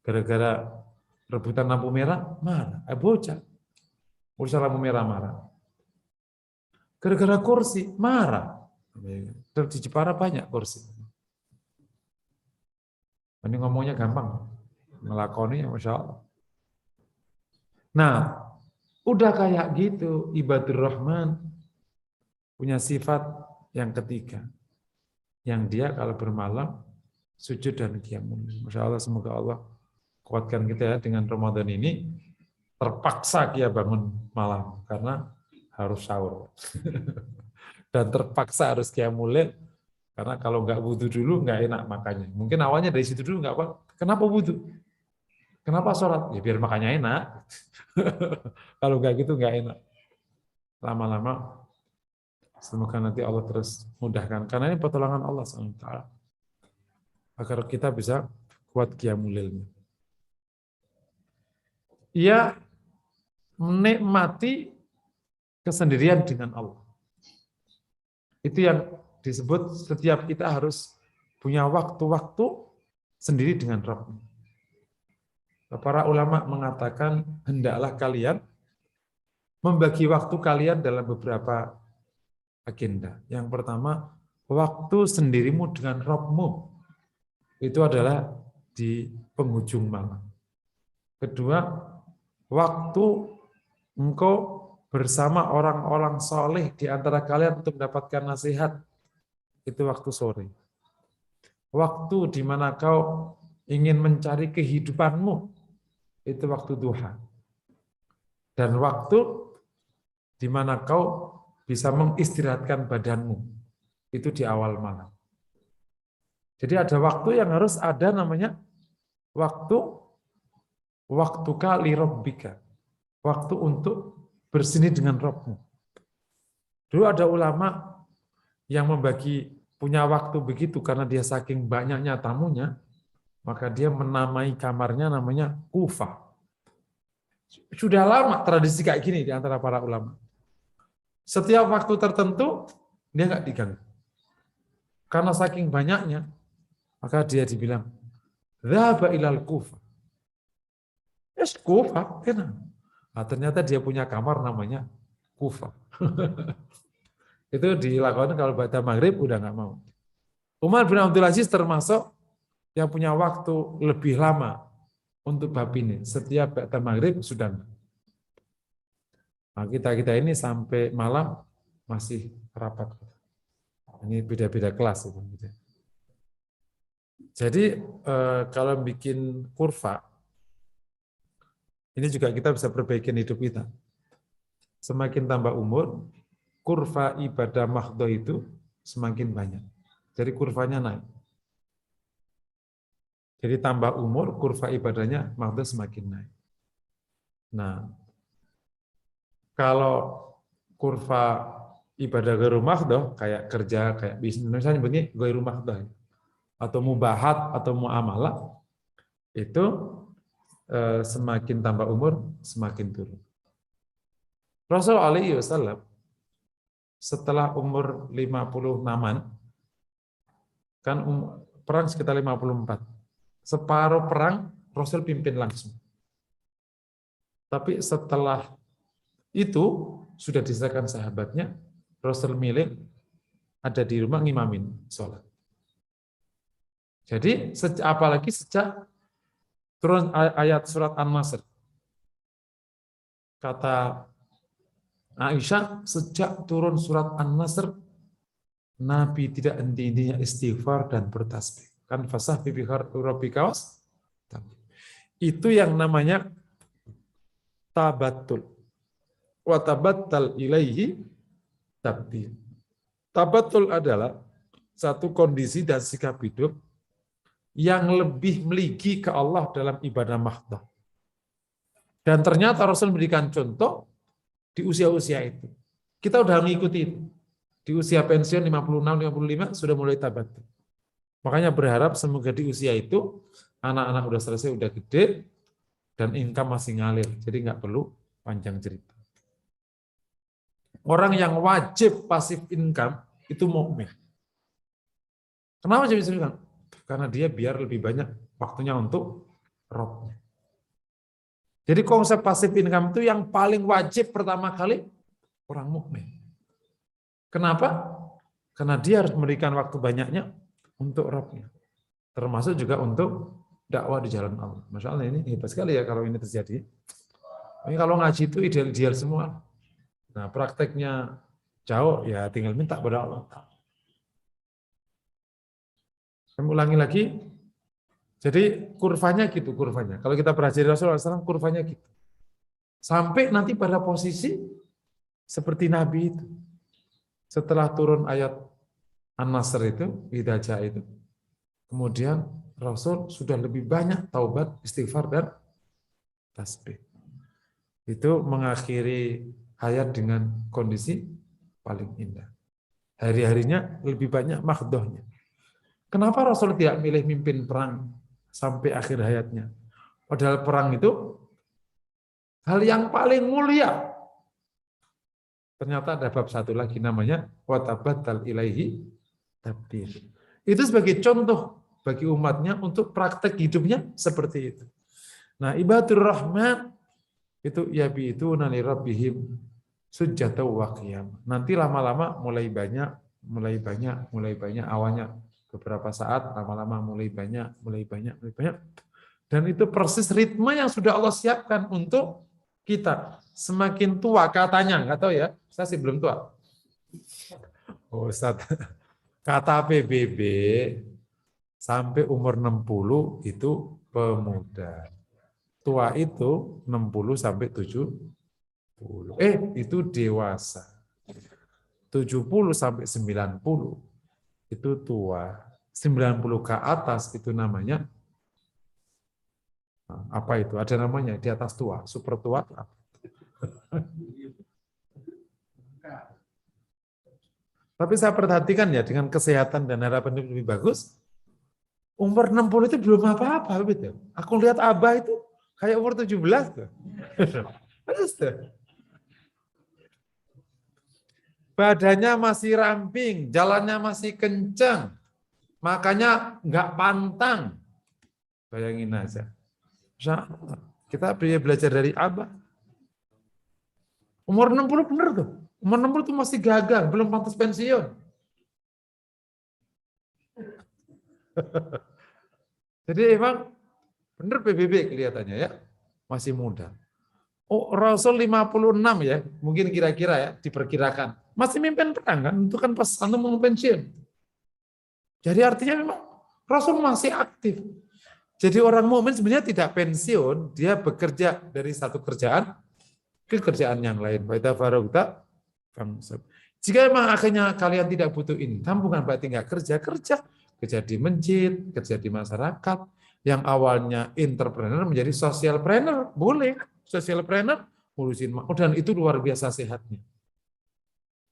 Gara-gara rebutan lampu merah marah. Bocah. Urusan lampu merah marah. Gara-gara kursi marah. Di Jepara banyak kursi. Ini ngomongnya gampang. Ngelakoni ya Masya Allah. Nah, udah kayak gitu, ibadur rahman punya sifat yang ketiga. Yang dia kalau bermalam, sujud dan qiyamul lail. Masya Allah, semoga Allah kuatkan kita ya dengan Ramadan ini. Terpaksa dia bangun malam, karena harus sahur. Dan terpaksa harus qiyamul lail, karena kalau nggak wudu dulu nggak enak makannya. Mungkin awalnya dari situ dulu nggak apa. Kenapa wudu? Kenapa sholat? Ya biar makannya enak. Kalau nggak gitu nggak enak. Lama-lama semoga nanti Allah terus mudahkan. Karena ini pertolongan Allah SWT. Agar kita bisa kuat qiyamul lailnya. Ia menikmati kesendirian dengan Allah. Itu yang disebut setiap kita harus punya waktu-waktu sendiri dengan Rabb. Para ulama mengatakan hendaklah kalian membagi waktu kalian dalam beberapa agenda. Yang pertama, waktu sendirimu dengan Rabb-mu. Itu adalah di penghujung malam. Kedua, waktu engkau bersama orang-orang soleh di antara kalian untuk mendapatkan nasihat, itu waktu sore. Waktu di mana kau ingin mencari kehidupanmu, itu waktu duha. Dan waktu di mana kau bisa mengistirahatkan badanmu, itu di awal malam. Jadi ada waktu yang harus ada, namanya waktu kali rabbika, waktu untuk bersini dengan Rabbmu. Dulu ada ulama yang punya waktu begitu karena dia saking banyaknya tamunya, maka dia menamai kamarnya namanya Kufah. Sudah lama tradisi kayak gini di antara para ulama. Setiap waktu tertentu dia nggak diganggu. Karena saking banyaknya, maka dia dibilang, "Dhahaba ilal Kufah." Yes, Kufah, kenapa? Nah, ternyata dia punya kamar namanya Kufah. Itu dilakukan kalau baca maghrib udah nggak mau. Umar bin Abdul Aziz termasuk yang punya waktu lebih lama untuk bab ini. Setiap baca maghrib sudah. Nah, kita ini sampai malam masih rapat. Ini beda-beda kelas itu. Jadi kalau bikin kurva, ini juga kita bisa perbaikin hidup kita. Semakin tambah umur, kurva ibadah mahdhah itu semakin banyak. Jadi kurvanya naik. Jadi tambah umur, kurva ibadahnya mahdhah semakin naik. Nah, kalau kurva ibadah ghairu mahdhah, kayak kerja, kayak bisnis, misalnya begini, ghairu mahdhah, atau mubahat, atau muamalah, itu semakin tambah umur, semakin turun. Rasul alaihi wasallam setelah umur 56-an, kan perang sekitar 54. Separuh perang Rasul pimpin langsung. Tapi setelah itu sudah disahkan sahabatnya, Rasul milih ada di rumah ngimamin sholat. Jadi apalagi sejak turun ayat surat An-Nasr, kata Aisyah, sejak turun surat An-Nasr, Nabi tidak henti-hentinya istighfar dan bertasbih. Kan fasah bibihar rabbikawas. Itu yang namanya tabatul. Wa tabattal ilaihi tabtil. Tabatul adalah satu kondisi dan sikap hidup yang lebih meligi ke Allah dalam ibadah mahdhah. Dan ternyata Rasul memberikan contoh di usia-usia itu. Kita udah mengikuti itu. Di usia pensiun 56-55 sudah mulai tabatul. Makanya berharap semoga di usia itu anak-anak udah selesai, udah gede, dan income masih ngalir. Jadi nggak perlu panjang cerita. Orang yang wajib pasif income itu mukmin. Kenapa jadi income? Karena dia biar lebih banyak waktunya untuk Rabbnya. Jadi konsep pasif income itu yang paling wajib pertama kali orang mukmin. Kenapa? Karena dia harus memberikan waktu banyaknya untuk Rabbnya. Termasuk juga untuk dakwah di jalan Allah. Masya Allah, ini hebat sekali ya kalau ini terjadi. Ini kalau ngaji itu ideal-ideal semua. Nah, prakteknya jauh, ya tinggal minta kepada Allah. Saya ulangi lagi. Jadi kurvanya gitu, kurvanya. Kalau kita belajar Rasulullah SAW, kurvanya gitu. Sampai nanti pada posisi seperti Nabi itu. Setelah turun ayat An-Nasr itu, Hidaja itu, kemudian Rasul sudah lebih banyak taubat, istighfar, dan tasbih. Itu mengakhiri hayat dengan kondisi paling indah. Hari-harinya lebih banyak mahdhahnya. Kenapa Rasul tidak milih mimpin perang sampai akhir hayatnya? Padahal perang itu hal yang paling mulia. Ternyata ada bab satu lagi namanya watabattal ilaihi tabdil. Itu sebagai contoh bagi umatnya untuk praktek hidupnya seperti itu. Nah, ibadur rahman itu yabituna li rabbihim sujjatan wa qiyam. Nanti lama-lama mulai banyak awalnya beberapa saat, lama-lama mulai banyak. Dan itu persis ritme yang sudah Allah siapkan untuk kita. semakin tua katanya, nggak tahu ya, saya sih belum tua. Oh, Ustaz. Kata PBB sampai umur 60 itu pemuda. Tua itu 60 sampai 70. Itu dewasa. 70 sampai 90 itu tua. 90 ke atas itu namanya apa itu? Ada namanya di atas tua, super tua. Tapi saya perhatikan ya dengan kesehatan dan harapan hidup lebih bagus, umur 60 itu belum apa-apa gitu. Aku lihat Abah itu kayak umur 17 tuh. Terus tuh. Badannya masih ramping, jalannya masih kencang, makanya nggak pantang. Bayangin aja. Kita belajar dari Abah. Umur 60 bener tuh. Umur 60 tuh masih gagah, belum pantas pensiun. Jadi emang bener PBB kelihatannya ya. Masih muda. Oh, Rasul 56 ya, mungkin kira-kira ya, diperkirakan. Masih mimpin perang kan, itu kan pas anu mau pensiun. Jadi artinya memang Rasul masih aktif. Jadi orang mukmin sebenarnya tidak pensiun, dia bekerja dari satu kerjaan ke kerjaan yang lain. Jika memang akhirnya kalian tidak butuh income, bukan berarti nggak kerja, kerja di masjid, kerja di masyarakat. Yang awalnya entrepreneur menjadi socialpreneur, boleh. Socialpreneur ngurusin, dan itu luar biasa sehatnya.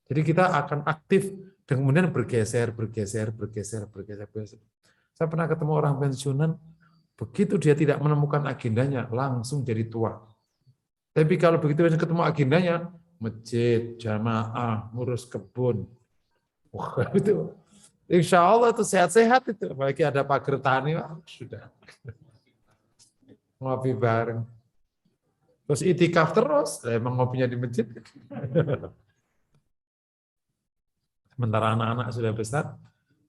Jadi kita akan aktif dan kemudian bergeser. Saya pernah ketemu orang pensiunan, begitu dia tidak menemukan agendanya, langsung jadi tua. Tapi kalau begitu ketemu agendanya, masjid, jamaah, ngurus kebun. Wah, itu insya Allah itu sehat-sehat itu. Apalagi ada pagar tani, sudah. Ngopi bareng. Terus itikaf terus, emang ngopinya di masjid. Sementara anak-anak sudah besar,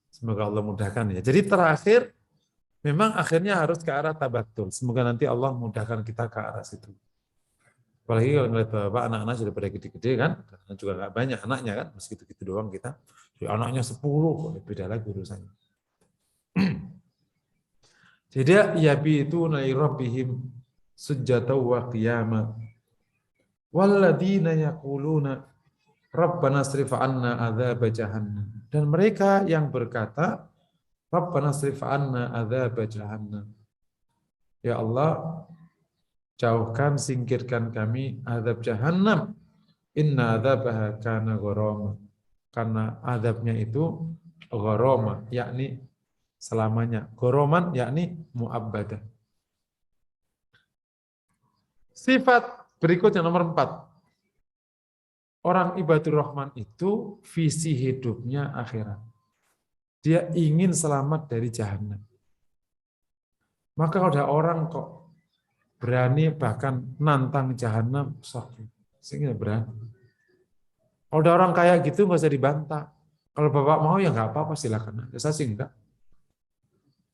semoga Allah mudahkan ya. Jadi terakhir, memang akhirnya harus ke arah tabatul. Semoga nanti Allah mudahkan kita ke arah situ. Apalagi kalau ngeliat bapak, anak-anak sudah pada gede-gede kan, juga nggak banyak anaknya kan, meski gitu doang kita. Jadi anaknya 10, beda lagi urusannya. Jadi yabi itu nai rabbihim sujjata wa qiyama. Walladzina yaquluna Rabbana srif anna adzab jahannam. Dan mereka yang berkata, Rabbana srif anna adzab jahannam. Ya Allah, jauhkan, singkirkan kami azab jahannam. Inna adzabaha kana gharama. Karena azabnya itu gharama, yakni selamanya. Gharaman yakni mu'abbadah. Sifat berikutnya nomor 4. Orang ibadur rahman itu visi hidupnya akhirat. Dia ingin selamat dari jahanam. Maka ada orang kok berani bahkan nantang jahanam, sehingga berani. Kalau ada orang kayak gitu nggak usah dibantah. Kalau bapak mau ya nggak apa-apa, silakan. Saya sih enggak.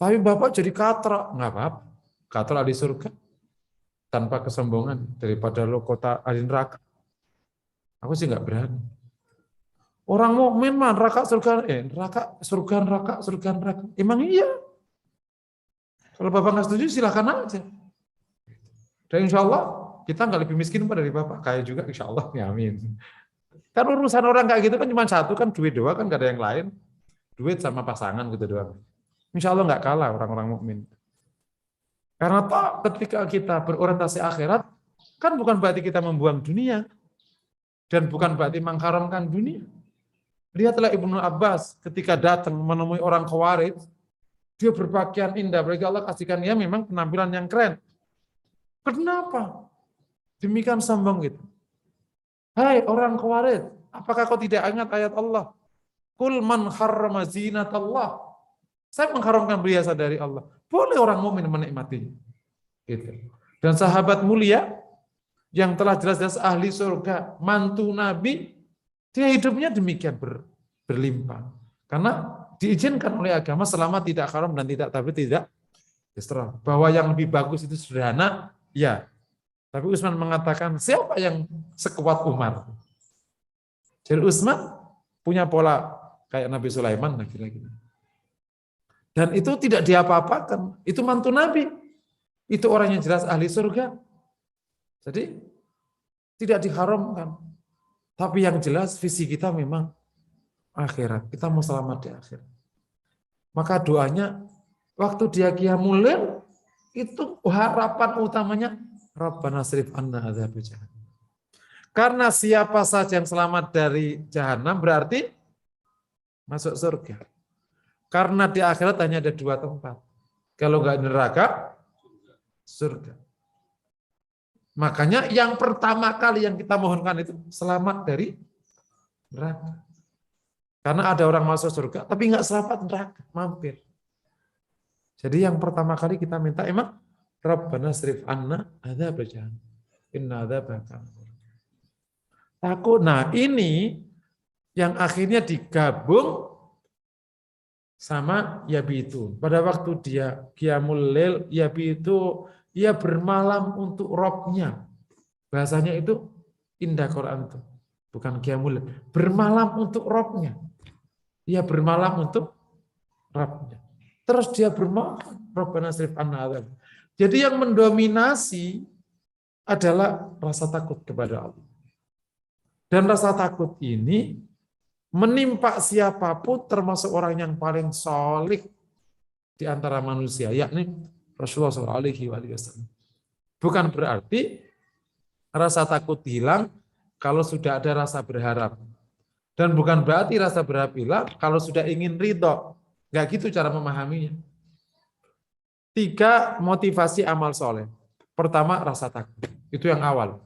Tapi bapak jadi katra, nggak apa-apa. Katra di surga tanpa kesombongan daripada lo kota ahli neraka. Aku sih nggak berani. Orang mukmin mah neraka surga, neraka. Emang iya. Kalau bapak nggak setuju silakan aja. Dan insya Allah kita nggak lebih miskin dari bapak, kaya juga insya Allah. Ya amin. Kan urusan orang kayak gitu kan cuma satu, kan duit doang, kan nggak ada yang lain. Duit sama pasangan gitu doang. Insya Allah nggak kalah orang-orang mukmin. Karena toh ketika kita berorientasi akhirat, kan bukan berarti kita membuang dunia. Dan bukan berarti mengharamkan dunia. Lihatlah Ibnu Abbas ketika datang menemui orang Khawarij, dia berpakaian indah, berarti Allah kasihkan dia memang penampilan yang keren. Kenapa? Demikian sombong gitu. Hai orang Khawarij, apakah kau tidak ingat ayat Allah? Qul man harrama zinatallah. Saya mengharamkan perhiasan dari Allah. Boleh orang mukmin menikmatinya. Gitu. Dan sahabat mulia yang telah jelas-jelas ahli surga, mantu Nabi, dia hidupnya demikian berlimpah. Karena diizinkan oleh agama selama tidak haram dan tidak tapi tidak istiraf. Bahwa yang lebih bagus itu sederhana, ya. Tapi Utsman mengatakan, siapa yang sekuat Umar? Jadi Utsman punya pola kayak Nabi Sulaiman lagi-lagi. Dan itu tidak diapa-apakan. Itu mantu Nabi. Itu orang yang jelas ahli surga. Jadi tidak diharamkan. Tapi yang jelas visi kita memang akhirat. Kita mau selamat di akhirat. Maka doanya waktu dia qiyamul lail itu harapan utamanya Rabbana srif anna adzab jahannam. Karena siapa saja yang selamat dari jahanam berarti masuk surga. Karena di akhirat hanya ada 2 tempat. Kalau enggak neraka, surga. Makanya yang pertama kali yang kita mohonkan itu selamat dari neraka. Karena ada orang masuk surga tapi enggak selamat neraka, mampir. Jadi yang pertama kali kita minta emang Rabbana srif anna adzab jahannam. Inna adzabaha kana takut. Nah, ini yang akhirnya digabung sama yabitu. Pada waktu dia qiyamul lail, yabitu, ia bermalam untuk Robnya. Bahasanya itu indah Quran itu. Bukan qiyamul lail. Bermalam untuk Robnya. Ia bermalam untuk Robnya. Terus dia bermalam. Rabbana srif anna adzab. Jadi yang mendominasi adalah rasa takut kepada Allah. Dan rasa takut ini menimpa siapapun termasuk orang yang paling solih di antara manusia, yakni Rasulullah SAW. Bukan berarti rasa takut hilang kalau sudah ada rasa berharap. Dan bukan berarti rasa berharap hilang kalau sudah ingin ridho. Enggak gitu cara memahaminya. 3 motivasi amal soleh. Pertama, rasa takut. Itu yang awal.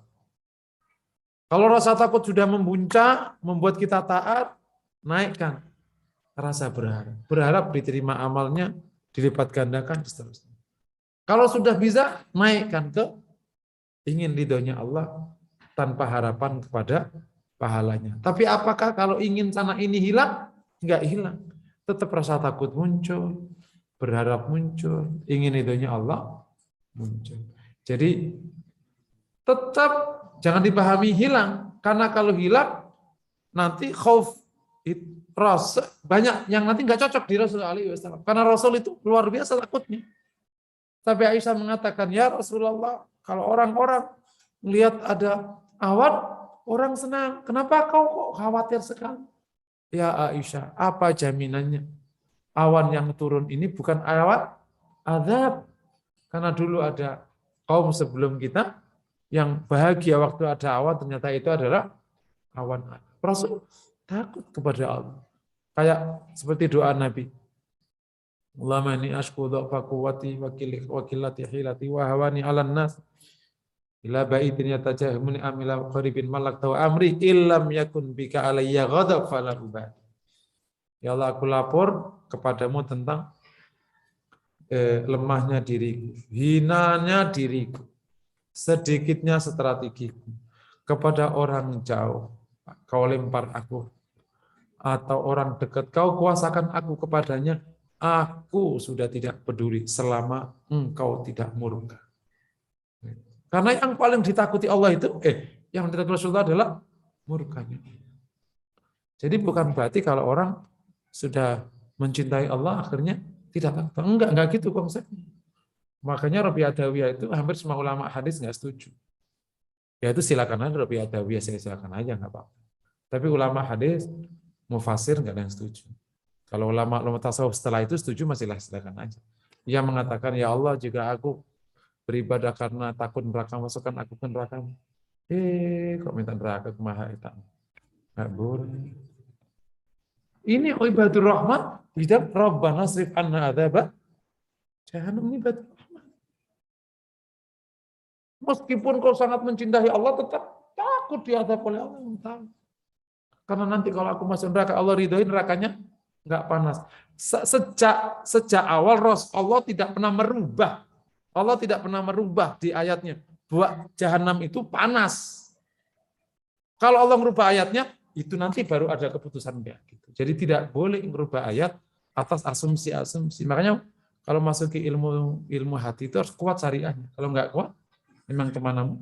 Kalau rasa takut sudah membuncah, membuat kita taat, naikkan rasa berharap. Berharap diterima amalnya, dilipat gandakan, dan seterusnya. Kalau sudah bisa, naikkan ke ingin ridhonya Allah tanpa harapan kepada pahalanya. Tapi apakah kalau ingin sana ini hilang? Enggak hilang. Tetap rasa takut muncul, berharap muncul, ingin ridhonya Allah muncul. Jadi tetap jangan dipahami hilang, karena kalau hilang nanti khauf rasa banyak yang nanti nggak cocok di Rasulullah SAW. Karena Rasul itu luar biasa takutnya. Sampai Aisyah mengatakan, ya Rasulullah, kalau orang-orang melihat ada awan, orang senang. Kenapa kau kok khawatir sekali? Ya Aisyah, apa jaminannya? Awan yang turun ini bukan awan azab. Karena dulu ada kaum sebelum kita yang bahagia waktu ada awan, ternyata itu adalah awan. Rasul takut kepada Allah. Kayak seperti doa Nabi. Allahumma inni ashku dha'fa quwwati wa qillati hilati wa hawani 'alan nas ila baitin yatajahmuni amila qaribin malakta wa amri illam yakun bika alayya ghadab fala ubad. Ya Allah, aku lapor kepadamu tentang lemahnya diriku, hinanya diriku, sedikitnya strategiku. Kepada orang jauh kau lempar aku, atau orang dekat kau kuasakan aku kepadanya, aku sudah tidak peduli selama engkau tidak murka. Karena yang paling ditakuti Allah itu, yang ditakuti Rasulullah adalah murkanya. Jadi bukan berarti kalau orang sudah mencintai Allah akhirnya tidak takut. Enggak gitu konsepnya. Makanya Rabi Adawiyah itu hampir semua ulama hadis enggak setuju. Ya itu silakan aja Rabi Adawiyah, saya silakan aja enggak apa-apa. Tapi ulama hadis, mufasir enggak ada yang setuju. Kalau ulama tasawuf setelah itu setuju, masihlah silakan aja. Ia mengatakan, ya Allah, jika aku beribadah karena takut neraka, masukkan aku ke neraka. Kok minta neraka ke maha itu? Enggak boleh. Ini ibadur rahman, tidak Rabbana srif anna adzab jahannam, ini ibadur rahman. Meskipun kau sangat mencintai Allah, tetap takut diazab oleh Allah. Karena nanti kalau aku masuk neraka, Allah ridhoi nerakanya enggak panas. Sejak awal Allah tidak pernah merubah. Allah tidak pernah merubah di ayatnya bahwa jahanam itu panas. Kalau Allah merubah ayatnya, itu nanti baru ada keputusan kayak gitu. Jadi tidak boleh merubah ayat atas asumsi-asumsi. Makanya kalau masuk ke ilmu hati itu harus kuat syariahnya. Kalau enggak kuat, memang kemana-mana.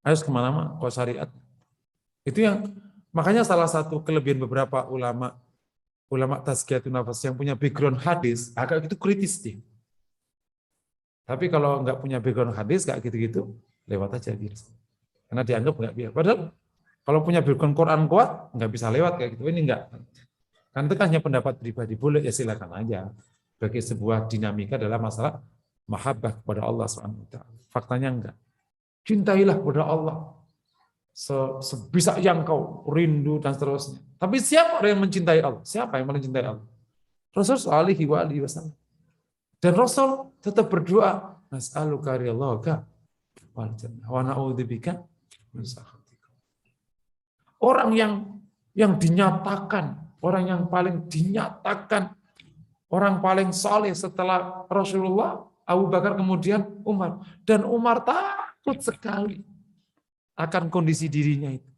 harus kemana-mana kalau syariat. Itu yang makanya salah satu kelebihan beberapa ulama tazkiyatun nafas yang punya background hadis agak itu kritis sih. Tapi kalau nggak punya background hadis kayak gitu-gitu lewat aja gitu. Karena dianggap nggak biar. Padahal kalau punya background Quran kuat nggak bisa lewat kayak gitu. Ini nggak. Kan itu kan hanya pendapat pribadi, boleh ya silakan aja. Bagi sebuah dinamika dalam masalah mahabbah kepada Allah SWT. Faktanya enggak. Cintailah kepada Allah sebisa yang kau rindu dan seterusnya. Tapi siapa orang yang mencintai Allah? Siapa yang mencintai Allah? Rasul SAW. Dan Rasul tetap berdoa, nas'aluka ridhaka wal jannah wa na'udzubika min sakhatika. Orang yang dinyatakan, orang yang paling dinyatakan, orang paling saleh setelah Rasulullah, Abu Bakar kemudian Umar. Dan Umar takut sekali akan kondisi dirinya itu.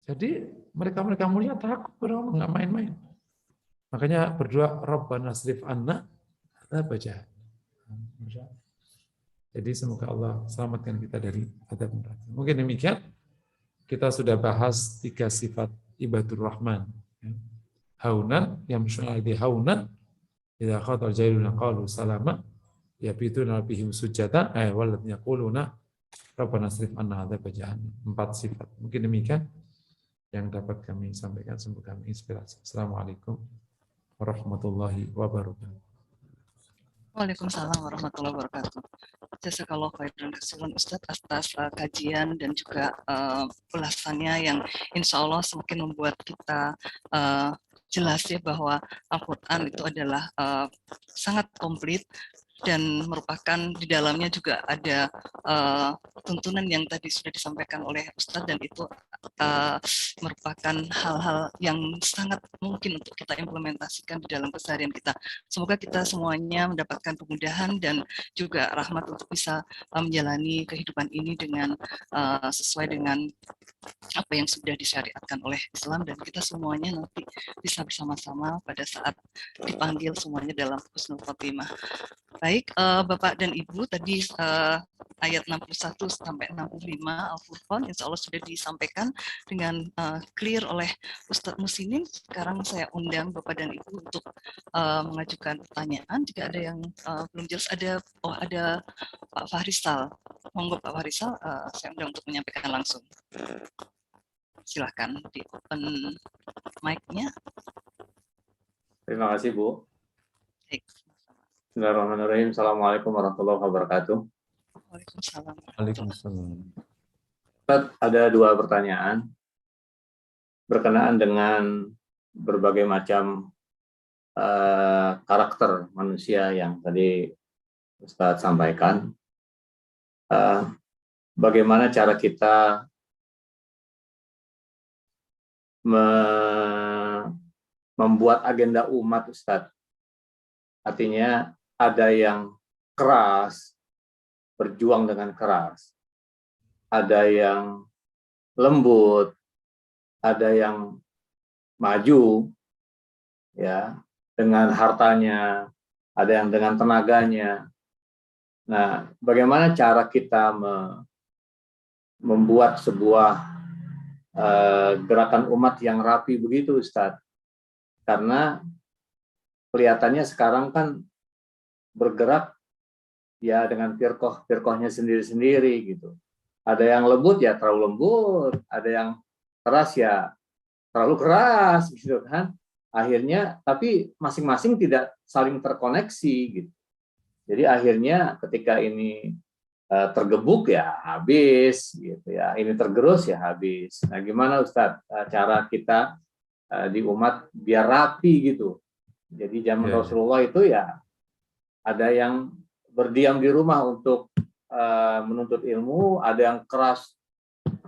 Jadi mereka mulia takut kepada Allah, nggak main-main. Makanya berdoa Rabbana asrif anna adzab jahannam. Jadi semoga Allah selamatkan kita dari azab neraka. Mungkin demikian kita sudah bahas 3 sifat ibadur rahman. Haunan yamshuna alaihi haunan idza khatal jailuna qalu salama yabituna bihim sujada walladzina yaquluna Rabbana asrif anna adzab jahannam. 4 sifat. Mungkin demikian yang dapat kami sampaikan, semoga kami inspirasi. Assalamualaikum warahmatullahi wabarakatuh. Waalaikumsalam warahmatullahi wabarakatuh. Jazakallahu khairan kasihan Ustadz atas kajian dan juga ulasannya yang insya Allah semakin membuat kita jelas ya bahwa Al-Quran itu adalah sangat komplit dan merupakan di dalamnya juga ada tuntunan yang tadi sudah disampaikan oleh Ustadz, dan itu merupakan hal-hal yang sangat mungkin untuk kita implementasikan di dalam keseharian kita. Semoga kita semuanya mendapatkan kemudahan dan juga rahmat untuk bisa menjalani kehidupan ini dengan sesuai dengan apa yang sudah disyariatkan oleh Islam, dan kita semuanya nanti bisa bersama-sama pada saat dipanggil semuanya dalam husnul khotimah. Baik, Bapak dan Ibu, tadi ayat 61 sampai 65 Al-Furqan insya Allah sudah disampaikan dengan clear oleh Ustadz Musinin. Sekarang saya undang Bapak dan Ibu untuk mengajukan pertanyaan. Jika ada yang belum jelas, ada Pak Fahrisal. Monggo Pak Fahrisal, saya undang untuk menyampaikan langsung. Silakan di open mic-nya. Terima kasih, Bu. Baik. Bismillahirrahmanirrahim. Assalamualaikum warahmatullahi wabarakatuh. Waalaikumsalam. Waalaikumsalam. Ustaz, ada 2 pertanyaan berkenaan dengan berbagai macam karakter manusia yang tadi Ustaz sampaikan. Bagaimana cara kita membuat agenda umat, Ustaz? Artinya ada yang keras, berjuang dengan keras. Ada yang lembut, ada yang maju, ya, dengan hartanya, ada yang dengan tenaganya. Nah, bagaimana cara kita membuat sebuah gerakan umat yang rapi begitu, Ustadz? Karena kelihatannya sekarang kan bergerak ya dengan firqohnya sendiri-sendiri gitu. Ada yang lembut ya terlalu lembut, ada yang keras ya terlalu keras gitu kan. Akhirnya tapi masing-masing tidak saling terkoneksi gitu. Jadi akhirnya ketika ini tergebuk ya habis gitu ya. Ini tergerus ya habis. Nah, gimana Ustadz cara kita di umat biar rapi gitu. Jadi zaman Rasulullah itu ya ada yang berdiam di rumah untuk menuntut ilmu, ada yang keras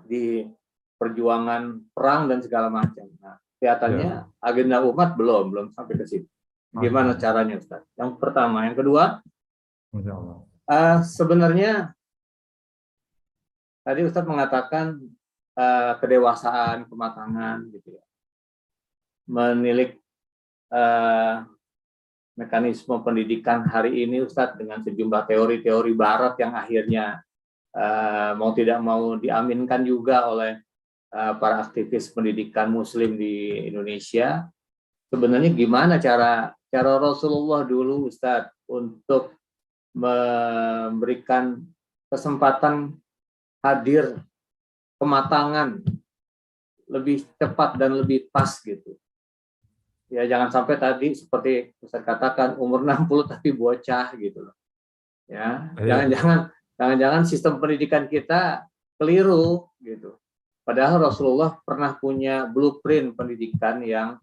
di perjuangan perang dan segala macam. Nah, kelihatannya agenda umat belum sampai ke situ. Gimana caranya, Ustaz? Yang pertama, yang kedua, sebenarnya tadi Ustaz mengatakan kedewasaan, kematangan, gitu ya, menilik mekanisme pendidikan hari ini, Ustadz, dengan sejumlah teori-teori Barat yang akhirnya mau tidak mau diaminkan juga oleh para aktivis pendidikan Muslim di Indonesia. Sebenarnya gimana cara Rasulullah dulu, Ustadz, untuk memberikan kesempatan hadir kematangan lebih cepat dan lebih pas gitu. Ya jangan sampai tadi seperti Ustaz katakan umur 60 tapi bocah gitu loh. Ya, jangan-jangan sistem pendidikan kita keliru gitu. Padahal Rasulullah pernah punya blueprint pendidikan yang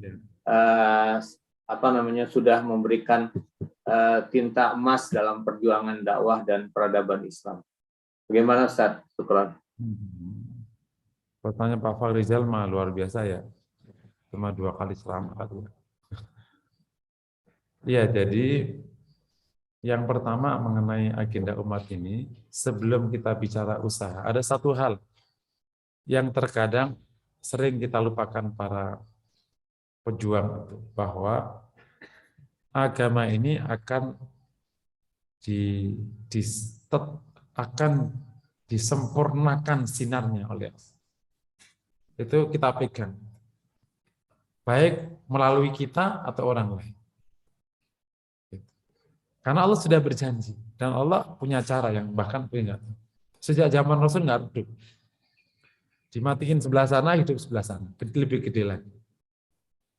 sudah memberikan tinta emas dalam perjuangan dakwah dan peradaban Islam. Bagaimana Ustaz? Syukran. Pertanyaan Pak Fahrizal mah luar biasa ya. Cuma 2 kali selamat. Iya, jadi yang pertama mengenai agenda umat ini, sebelum kita bicara usaha, ada satu hal yang terkadang sering kita lupakan para pejuang itu, bahwa agama ini akan akan disempurnakan sinarnya oleh Allah. Itu kita pegang. Baik melalui kita atau orang lain. Karena Allah sudah berjanji. Dan Allah punya cara yang bahkan punya. Sejak zaman Rasul nggak redup. Dimatiin sebelah sana, hidup sebelah sana. Lebih gede lagi.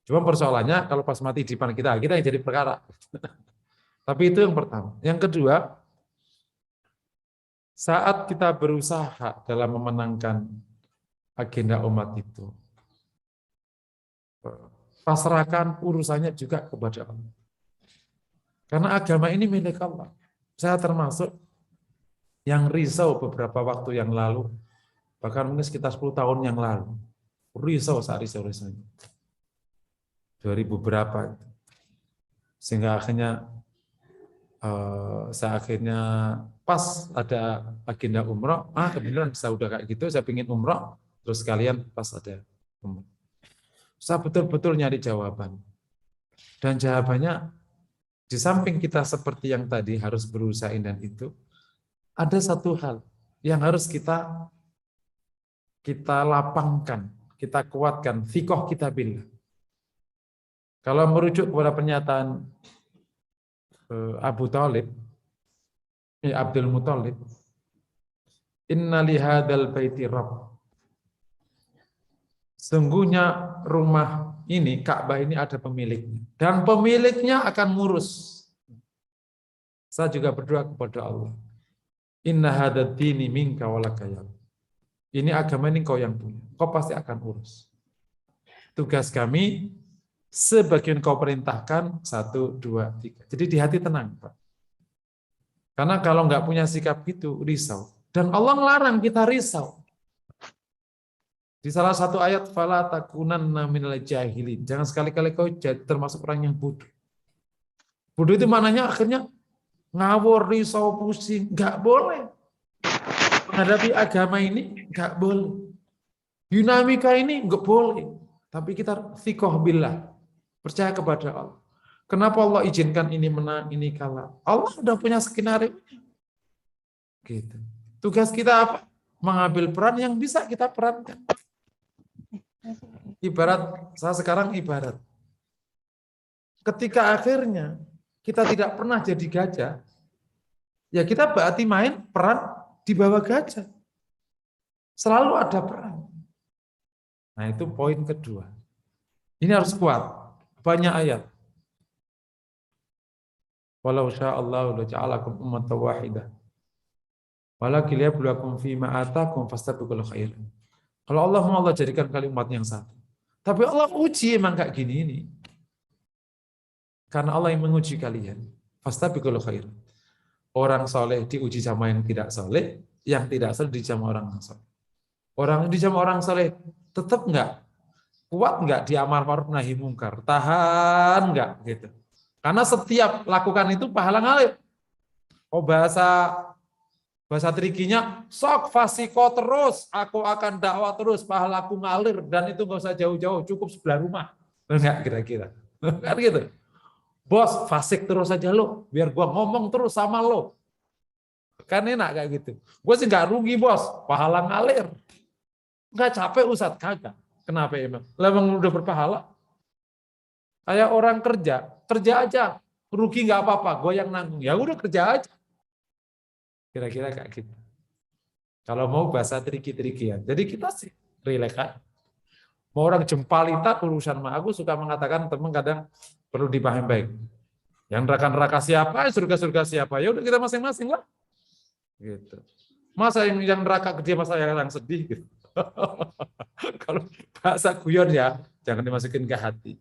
Cuma persoalannya kalau pas mati di depan kita yang jadi perkara. Tapi itu yang pertama. Yang kedua, saat kita berusaha dalam memenangkan agenda umat itu, pasrahkan urusannya juga kepada Allah. Karena agama ini milik Allah. Saya termasuk yang risau beberapa waktu yang lalu, bahkan mungkin sekitar 10 tahun yang lalu. Risau saat risau-risaunya. 2000 berapa. Sehingga akhirnya pas ada agenda umroh, kebetulan saya udah kayak gitu, saya ingin umroh, terus sekalian pas ada umroh. Saya betul-betul nyari jawaban. Dan jawabannya, di samping kita seperti yang tadi harus berusaha dan itu, ada satu hal yang harus kita lapangkan, kita kuatkan, fikoh kita billah. Kalau merujuk kepada pernyataan Abdul Muthalib, inna lihadal baiti rabb. Sungguhnya rumah ini, Ka'bah ini ada pemiliknya. Dan pemiliknya akan ngurus. Saya juga berdoa kepada Allah. Inna hadad dini minka walaka ya. Ini agama ini kau yang punya. Kau pasti akan urus. Tugas kami, sebagian kau perintahkan, 1, 2, 3. Jadi di hati tenang, Pak. Karena kalau nggak punya sikap gitu, risau. Dan Allah melarang kita risau. Di salah satu ayat, fala takunanna minal jahilin. Jangan sekali-kali kau jadi termasuk orang yang bodoh. Bodoh itu maknanya akhirnya ngawur, risau, pusing. Nggak boleh. Menghadapi agama ini nggak boleh. Dinamika ini nggak boleh. Tapi kita thiqah billah. Percaya kepada Allah. Kenapa Allah izinkan ini menang, ini kalah? Allah udah punya skenario. Gitu. Tugas kita apa? Mengambil peran yang bisa kita perankan. Saya sekarang ibarat. Ketika akhirnya kita tidak pernah jadi gajah, ya kita berarti main peran di bawah gajah. Selalu ada peran. Nah itu poin kedua. Ini harus kuat. Banyak ayat. Walau sya'allahu laja'alakum ummatan wahidah. Walakin liyabluwakum fima atakum fastabiqul khairat. Kalau Allah mau, Allah jadikan kalian umat yang satu. Tapi Allah uji emang kayak gini ini. Karena Allah yang menguji kalian. Fastabiqul khairat. Orang soleh diuji sama yang tidak soleh, yang tidak soleh diuji sama orang soleh. Orang diuji sama orang soleh tetap enggak? Kuat enggak di amar ma'ruf nahi mungkar? Tahan enggak? Gitu. Karena setiap lakukan itu pahala ngalir. Oh bahasa trikinya, sok fasiko terus, aku akan dakwah terus, pahalaku ngalir, dan itu nggak usah jauh-jauh, cukup sebelah rumah. Enggak kira-kira. Kan gitu. Bos, fasik terus aja lo, biar gua ngomong terus sama lo. Kan enak kayak gitu. Gue sih nggak rugi bos, pahala ngalir. Nggak capek Ustaz, kagak. Kenapa emang? Lah emang udah berpahala. Kayak orang kerja aja, rugi nggak apa-apa, gue yang nanggung. Ya udah kerja aja. Kira-kira kayak gitu. Kalau mau bahasa triki-trikian. Jadi kita sih relax aja. Mau orang jempalita urusan mah. Aku suka mengatakan teman kadang perlu dipahami baik. Yang neraka-neraka siapa, surga-surga siapa. Ya udah kita masing-masing lah. Gitu. Masa yang neraka ke dia, masa yang sedih gitu. Kalau bahasa guyon ya, jangan dimasukin ke hati.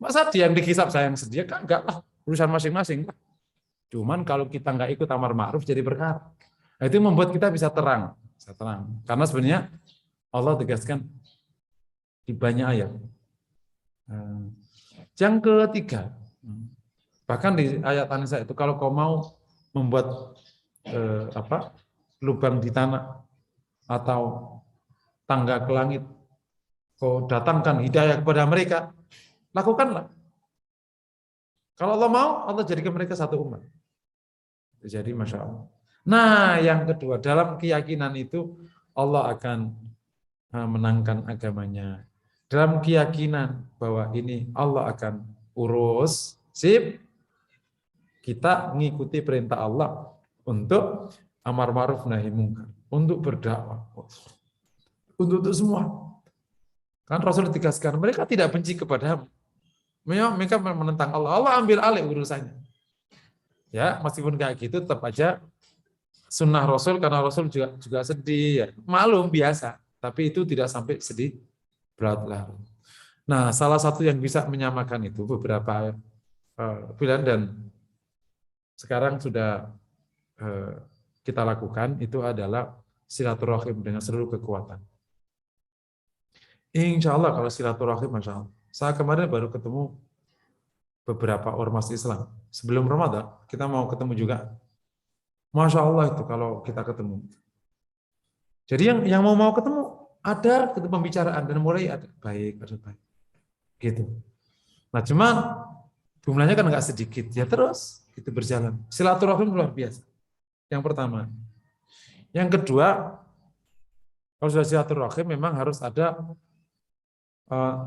Masa dia yang dikisap saya yang sedih, kan enggak lah, urusan masing-masing. Cuman kalau kita enggak ikut amar ma'ruf jadi perkara. Nah, itu membuat kita bisa terang. Karena sebenarnya Allah tegaskan di banyak ayat. Yang ketiga, bahkan di ayat An-Nisa itu, kalau kau mau membuat lubang di tanah atau tangga ke langit, kau datangkan hidayah kepada mereka, lakukanlah. Kalau Allah mau, Allah jadikan mereka satu umat. Jadi Masya Allah. Nah, yang kedua, dalam keyakinan itu Allah akan menangkan agamanya. Dalam keyakinan bahwa ini Allah akan urus, kita mengikuti perintah Allah untuk amar ma'ruf nahi munkar, untuk berdakwah, untuk semua. Kan Rasul ditegaskan, mereka tidak benci kepadamu. Mereka menentang Allah. Allah ambil alih urusannya. Ya, meskipun kayak gitu, tetap aja sunnah Rasul, karena Rasul juga sedih. Ya. Malum biasa, tapi itu tidak sampai sedih berlarut-larut. Nah, salah satu yang bisa menyamakan itu beberapa pilihan, dan sekarang sudah kita lakukan, itu adalah silaturahim dengan seluruh kekuatan. Insya Allah kalau silaturahim, Masya Allah. Saya kemarin baru ketemu beberapa ormas Islam. Sebelum Ramadan, kita mau ketemu juga. Masya Allah itu kalau kita ketemu. Jadi yang mau ketemu, ada pembicaraan, dan mulai ada baik. Gitu. Nah cuman, jumlahnya kan nggak sedikit. Ya terus, itu berjalan. Silaturahim luar biasa. Yang pertama. Yang kedua, kalau sudah silaturahim memang harus ada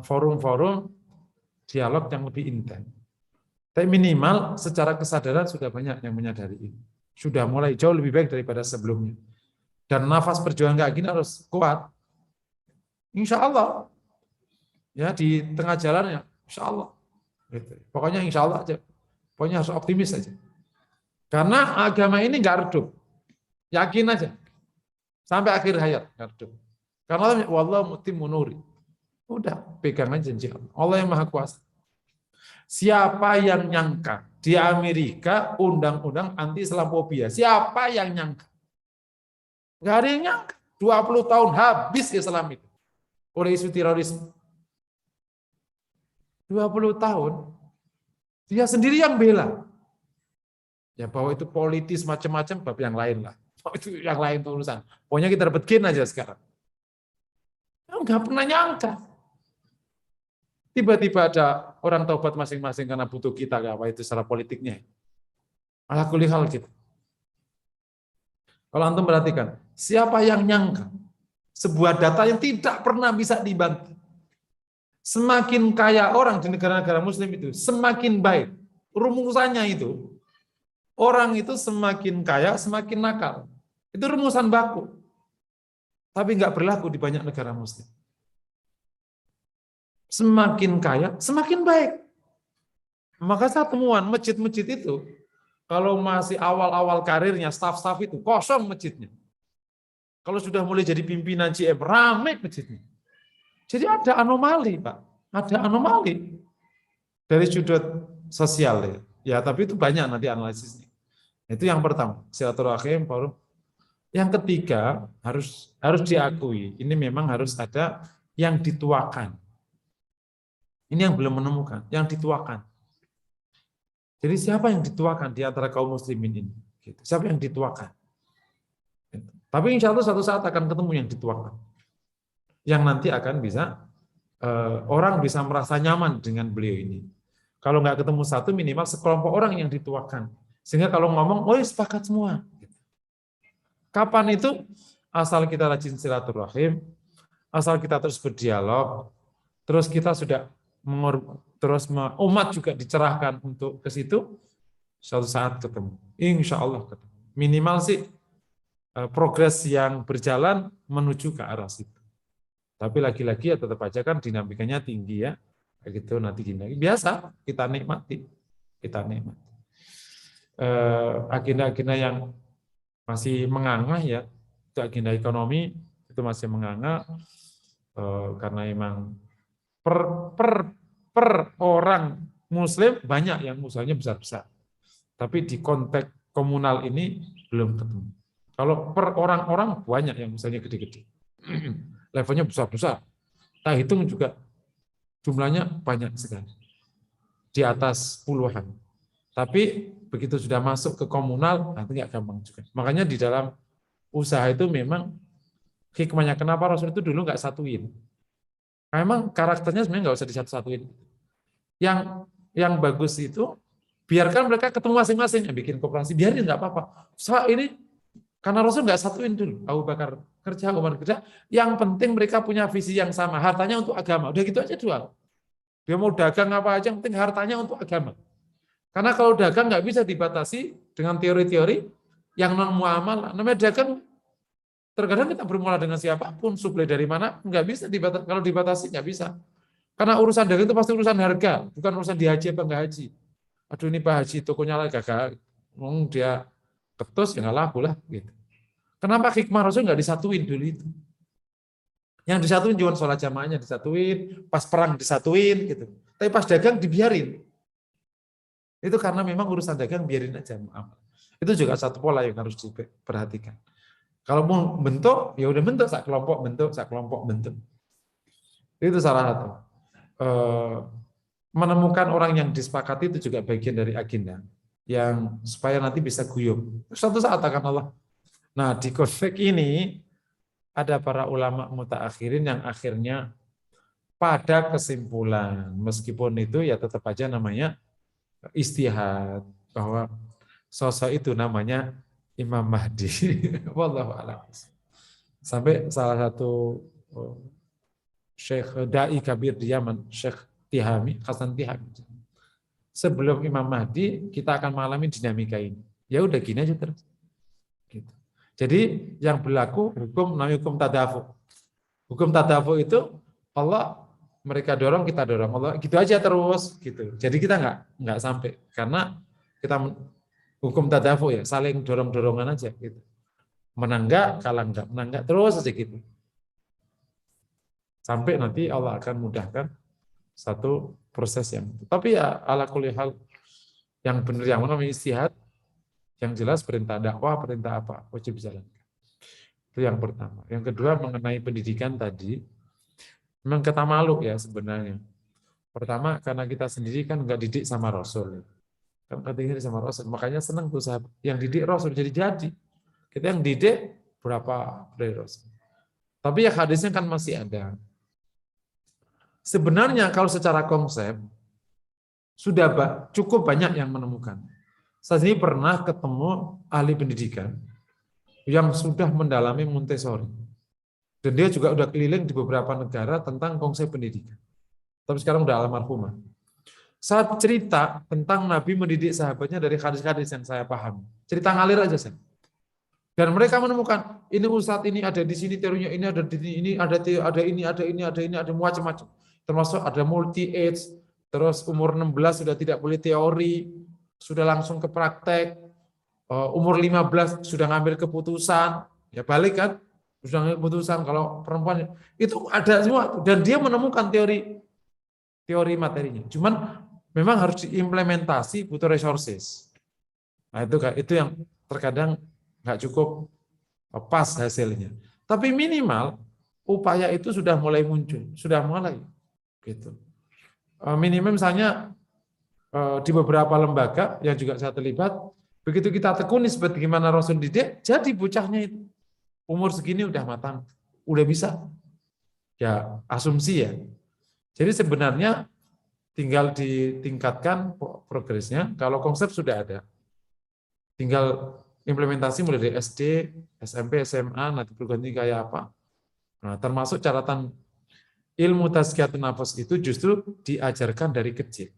forum-forum dialog yang lebih intens. Tapi minimal secara kesadaran sudah banyak yang menyadari ini. Sudah mulai jauh lebih baik daripada sebelumnya. Dan nafas perjuangan kayak gini harus kuat. Insya Allah. Ya, di tengah jalan ya, insya Allah. Gitu. Pokoknya insya Allah aja. Pokoknya harus optimis aja. Karena agama ini nggak redup. Yakin aja. Sampai akhir hayat nggak redup. Karena wallahu mutimmu nuri. Udah, pegang aja janji Allah. Allah yang maha kuasa. Siapa yang nyangka di Amerika undang-undang anti Islamophobia? Siapa yang nyangka? Nggak ada yang nyangka. 20 tahun habis Islam itu oleh isu terorisme. 20 tahun dia sendiri yang bela. Ya bahwa itu politis macam-macam bab yang lain lah. Itu yang lain urusan. Pokoknya kita dapat gain aja sekarang. Nggak pernah nyangka. Tiba-tiba ada orang taubat masing-masing karena butuh kita, apa itu secara politiknya. Ala kulli hal gitu. Kalau antum perhatikan, siapa yang nyangka sebuah data yang tidak pernah bisa dibantah. Semakin kaya orang di negara-negara muslim itu, semakin baik. Rumusannya itu, orang itu semakin kaya, semakin nakal. Itu rumusan baku. Tapi nggak berlaku di banyak negara muslim. Semakin kaya, semakin baik. Maka saya temuan masjid-masjid itu, kalau masih awal-awal karirnya, staf-staf itu, kosong masjidnya. Kalau sudah mulai jadi pimpinan GM, ramai masjidnya. Jadi ada anomali, Pak. Ada anomali. Dari sudut sosial. Ya, tapi itu banyak nanti analisisnya. Itu yang pertama, silaturahim, forum. Yang ketiga, harus diakui, ini memang harus ada yang dituakan. Ini yang belum menemukan, yang dituakan. Jadi siapa yang dituakan di antara kaum muslimin ini? Siapa yang dituakan? Tapi insya Allah suatu saat akan ketemu yang dituakan. Yang nanti akan bisa, orang bisa merasa nyaman dengan beliau ini. Kalau nggak ketemu satu, minimal sekelompok orang yang dituakan. Sehingga kalau ngomong, oh sepakat semua. Kapan itu? Asal kita rajin silaturahim, asal kita terus berdialog, terus kita sudah umat juga dicerahkan untuk ke situ, suatu saat ketemu. Insya Allah ketemu. Minimal sih progres yang berjalan menuju ke arah situ. Tapi lagi-lagi ya tetap aja kan dinamikanya tinggi ya. Kayak gitu nanti gini. Biasa kita nikmati. Agenda-agenda yang masih menganga ya, itu agenda ekonomi itu masih menganga karena memang per orang Muslim banyak yang usahanya besar-besar. Tapi di konteks komunal ini belum ketemu. Kalau per orang-orang banyak yang usahanya gede-gede. Levelnya besar-besar. Kita hitung juga jumlahnya banyak sekali. Di atas puluhan. Tapi begitu sudah masuk ke komunal, nanti nggak gampang juga. Makanya di dalam usaha itu memang hikmahnya kenapa Rasul itu dulu nggak satuin. Memang karakternya sebenarnya nggak usah disatu-satuin. Yang bagus itu biarkan mereka ketemu masing-masing, bikin koperasi, biarin nggak apa-apa. Soal ini karena Rasul nggak satuin dulu. Abu Bakar kerja, Umar kerja. Yang penting mereka punya visi yang sama. Hartanya untuk agama. Udah gitu aja jual. Dia mau dagang apa aja, yang penting hartanya untuk agama. Karena kalau dagang nggak bisa dibatasi dengan teori-teori yang non muamalah. Namanya dagang, terkadang kita bermula dengan siapapun, suplai dari mana, nggak bisa dibatasi. Kalau dibatasi nggak bisa. Karena urusan dagang itu pasti urusan harga, bukan urusan dihaji apa nggak haji. Aduh ini Pak Haji, tokonya lagi gagal, dia ketus ya nggak laku lah. Gitu. Kenapa hikmah Rasul nggak disatuin dulu itu? Yang disatuin cuma sholat jamaahnya disatuin, pas perang disatuin, gitu. Tapi pas dagang dibiarin. Itu karena memang urusan dagang biarin aja. Itu juga satu pola yang harus diperhatikan. Kalau mau bentuk, ya udah bentuk, sak kelompok bentuk. Itu salah satu. Menemukan orang yang disepakati itu juga bagian dari agenda. Yang supaya nanti bisa guyup. Suatu saat akan Allah. Nah di konteks ini, ada para ulama mutaakhirin yang akhirnya pada kesimpulan. Meskipun itu ya tetap aja namanya istihad bahwa sosok itu namanya Imam Mahdi. Wallahu a'lam. Sampai salah satu Syekh Dai Kabir di Yaman, Syekh Tihami, Hasan Tihami. Sebelum Imam Mahdi kita akan mengalami dinamika ini. Ya udah gini aja terus. Gitu. Jadi yang berlaku hukum namanya hukum tadafu. Hukum tadafu itu Allah mereka dorong, kita dorong. Allah gitu aja terus gitu. Jadi kita nggak sampai karena kita hukum tadafu ya, saling dorong-dorongan aja gitu. Menang enggak, kalah enggak, menang enggak terus aja gitu. Sampai nanti Allah akan mudahkan satu proses yang tapi ya ala kulli hal yang benar yang mana istihad yang jelas perintah dakwah, perintah apa wajib dijalankan. Itu yang pertama. Yang kedua mengenai pendidikan tadi memang kata malu ya sebenarnya. Pertama karena kita sendiri kan nggak didik sama Rasul. Kan didik sama Rasul. Makanya senang tuh sahabat. Yang didik Rasul jadi. Kita yang didik berapa dari Rasul. Tapi ya hadisnya kan masih ada. Sebenarnya kalau secara konsep sudah cukup banyak yang menemukan. Saya sendiri pernah ketemu ahli pendidikan yang sudah mendalami Montessori. Dan dia juga udah keliling di beberapa negara tentang konsep pendidikan. Tapi sekarang udah almarhumah. Saat cerita tentang Nabi mendidik sahabatnya dari hadis-hadis yang saya paham. Cerita ngalir aja saya. Dan mereka menemukan ini ustadz ini ada di sini teorinya, ini ada di ini, ada macam-macam. Termasuk ada multi age, terus umur 16 sudah tidak boleh teori, sudah langsung ke praktek. Umur 15 sudah ngambil keputusan, ya balik kan? Sudah ngambil keputusan kalau perempuan itu ada semua dan dia menemukan teori materinya. Cuman memang harus diimplementasi, butuh resources. Nah itu yang terkadang nggak cukup pas hasilnya. Tapi minimal upaya itu sudah mulai muncul, sudah mulai gitu. Minimal misalnya di beberapa lembaga yang juga saya terlibat, begitu kita tekuni seperti gimana Rasul didik, jadi bocahnya itu umur segini udah matang, udah bisa. Ya asumsi ya. Jadi sebenarnya tinggal ditingkatkan progresnya. Kalau konsep sudah ada, tinggal implementasi mulai dari SD, SMP, SMA, nanti perguruan tinggi kayak apa. Nah, termasuk catatan ilmu tazkiyatun nafas itu justru diajarkan dari kecil.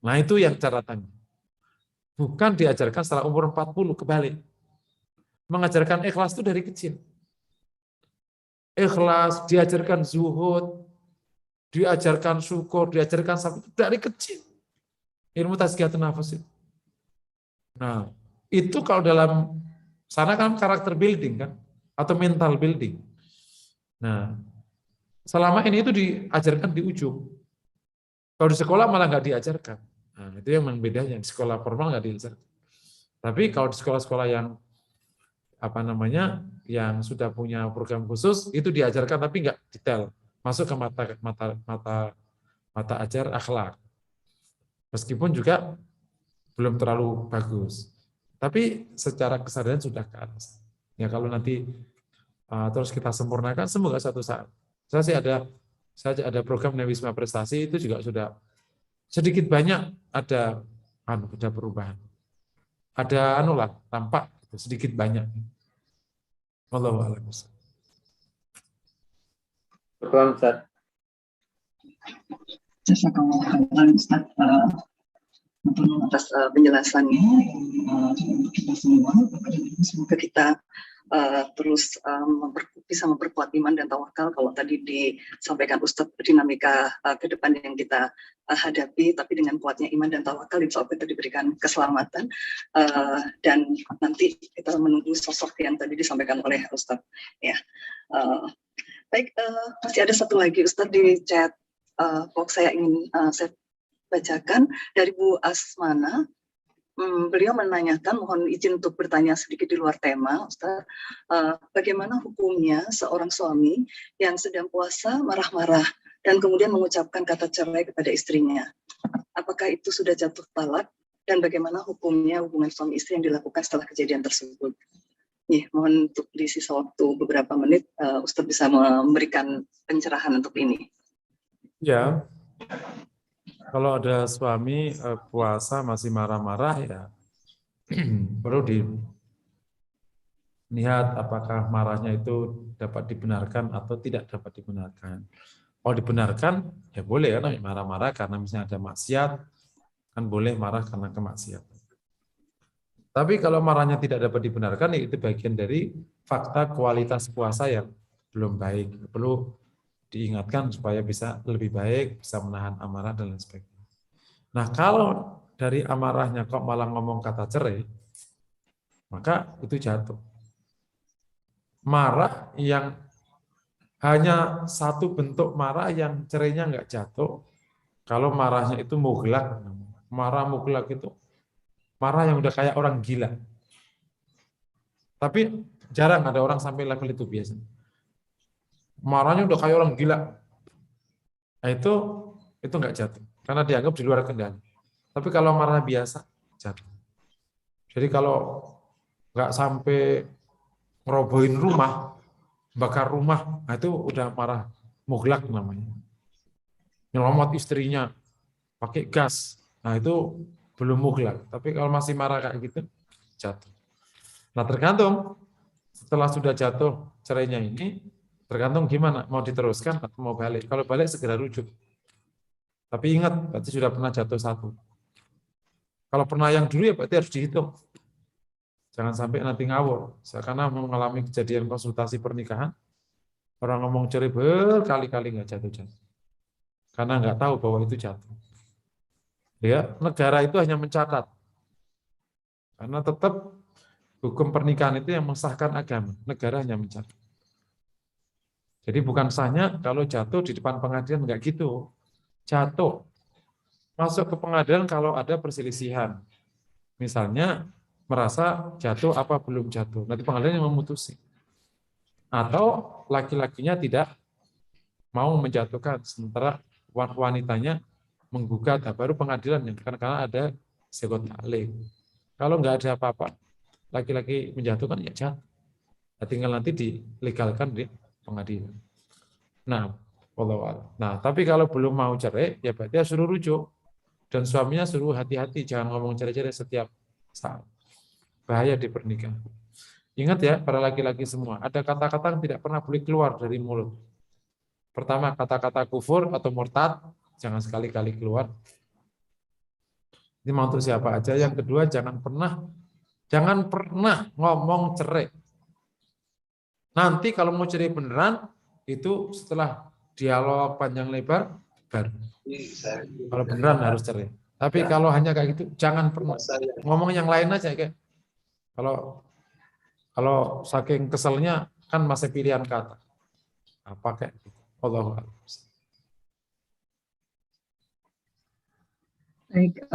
Nah, itu yang catatannya. Bukan diajarkan setelah umur 40, kebalik. Mengajarkan ikhlas itu dari kecil. Ikhlas, diajarkan zuhud, diajarkan syukur, diajarkan sabar itu dari kecil. Ilmu tazkiyatun nafas itu. Nah, itu kalau dalam sana kan karakter building kan, atau mental building. Nah, selama ini itu diajarkan di ujung. Kalau di sekolah malah nggak diajarkan. Nah, itu yang bedanya. Di sekolah formal nggak diajarkan. Tapi kalau di sekolah-sekolah yang apa namanya, yang sudah punya program khusus itu diajarkan tapi nggak detail, masuk ke mata ajar akhlak. Meskipun juga belum terlalu bagus, tapi secara kesadaran sudah ke atas. Ya kalau nanti terus kita sempurnakan, semoga satu saat. Saya ada program Wisma Prestasi itu juga sudah sedikit banyak ada perubahan. Ada tampak sedikit banyak. Wallahu a'lam. Betul, Ustaz. Jazakallah khairan Ustaz atas penjelasannya untuk kita semua. Semoga kita terus bisa memperkuat iman dan tawakal. Kalau tadi disampaikan Ustadz dinamika ke depan yang kita hadapi, tapi dengan kuatnya iman dan tawakal insya Allah kita diberikan keselamatan, dan nanti kita menunggu sosok yang tadi disampaikan oleh Ustadz. Ya, baik, masih ada satu lagi Ustadz di chat box saya ingin saya bacakan dari Bu Asmana. Beliau menanyakan, mohon izin untuk bertanya sedikit di luar tema, Ustaz. Bagaimana hukumnya seorang suami yang sedang puasa marah-marah dan kemudian mengucapkan kata cerai kepada istrinya? Apakah itu sudah jatuh talak? Dan bagaimana hukumnya hubungan suami istri yang dilakukan setelah kejadian tersebut? Ya, mohon untuk di sisa waktu beberapa menit, Ustaz bisa memberikan pencerahan untuk ini. Ya, kalau ada suami puasa masih marah-marah ya perlu dilihat apakah marahnya itu dapat dibenarkan atau tidak dapat dibenarkan. Kalau dibenarkan ya boleh kan marah-marah karena misalnya ada maksiat, kan boleh marah karena kemaksiatan. Tapi kalau marahnya tidak dapat dibenarkan ya itu bagian dari fakta kualitas puasa yang belum baik. Perlu diingatkan supaya bisa lebih baik, bisa menahan amarah dan lain sebagainya. Nah, kalau dari amarahnya kok malah ngomong kata cerai, maka itu jatuh. Marah yang hanya satu bentuk marah yang cerainya nggak jatuh, kalau marahnya itu muglak. Marah muglak itu marah yang udah kayak orang gila. Tapi jarang ada orang sampai level itu biasanya. Marahnya udah kayak orang gila. Nah, itu nggak jatuh karena dianggap di luar kendali. Tapi kalau marah biasa jatuh. Jadi kalau nggak sampai ngerobohin rumah, bakar rumah, nah itu udah marah muglak namanya. Nyelomot istrinya pakai gas, nah itu belum muglak. Tapi kalau masih marah kayak gitu jatuh. Nah tergantung setelah sudah jatuh cerainya ini, tergantung gimana mau diteruskan atau mau balik. Kalau balik segera rujuk. Tapi ingat, berarti sudah pernah jatuh satu. Kalau pernah yang dulu ya berarti harus dihitung. Jangan sampai nanti ngawur. Karena mengalami kejadian konsultasi pernikahan, orang ngomong cerai berkali-kali nggak jatuh-jatuh. Karena nggak tahu bahwa itu jatuh. Ya, negara itu hanya mencatat. Karena tetap hukum pernikahan itu yang mensahkan agama. Negara hanya mencatat. Jadi bukan sahnya kalau jatuh di depan pengadilan, nggak gitu. Jatuh. Masuk ke pengadilan kalau ada perselisihan. Misalnya merasa jatuh apa belum jatuh. Nanti pengadilan yang memutusi. Atau laki-lakinya tidak mau menjatuhkan, sementara wanitanya menggugat, baru pengadilan yang karena ada sekot ta'lim. Kalau nggak ada apa-apa, laki-laki menjatuhkan ya jatuh. Tinggal nanti dilegalkan di pengadilan. Nah, tapi kalau belum mau cerai, ya berarti suruh rujuk. Dan suaminya suruh hati-hati, jangan ngomong cerai-cerai setiap saat. bahaya di pernikahan. Ingat ya, para laki-laki semua, ada kata-kata yang tidak pernah boleh keluar dari mulut. Pertama, kata-kata kufur atau murtad, jangan sekali-kali keluar. Ini mau untuk siapa aja. Yang kedua, jangan pernah ngomong cerai. Nanti kalau mau cerai beneran, itu setelah dialog panjang lebar, baru. Kalau beneran harus cerai. Tapi kalau hanya kayak gitu, jangan pernah. Ngomong yang lain aja. Kayak kalau saking keselnya, kan masih pilihan kata. Apa kayak gitu. Allahu a'lam. Baik,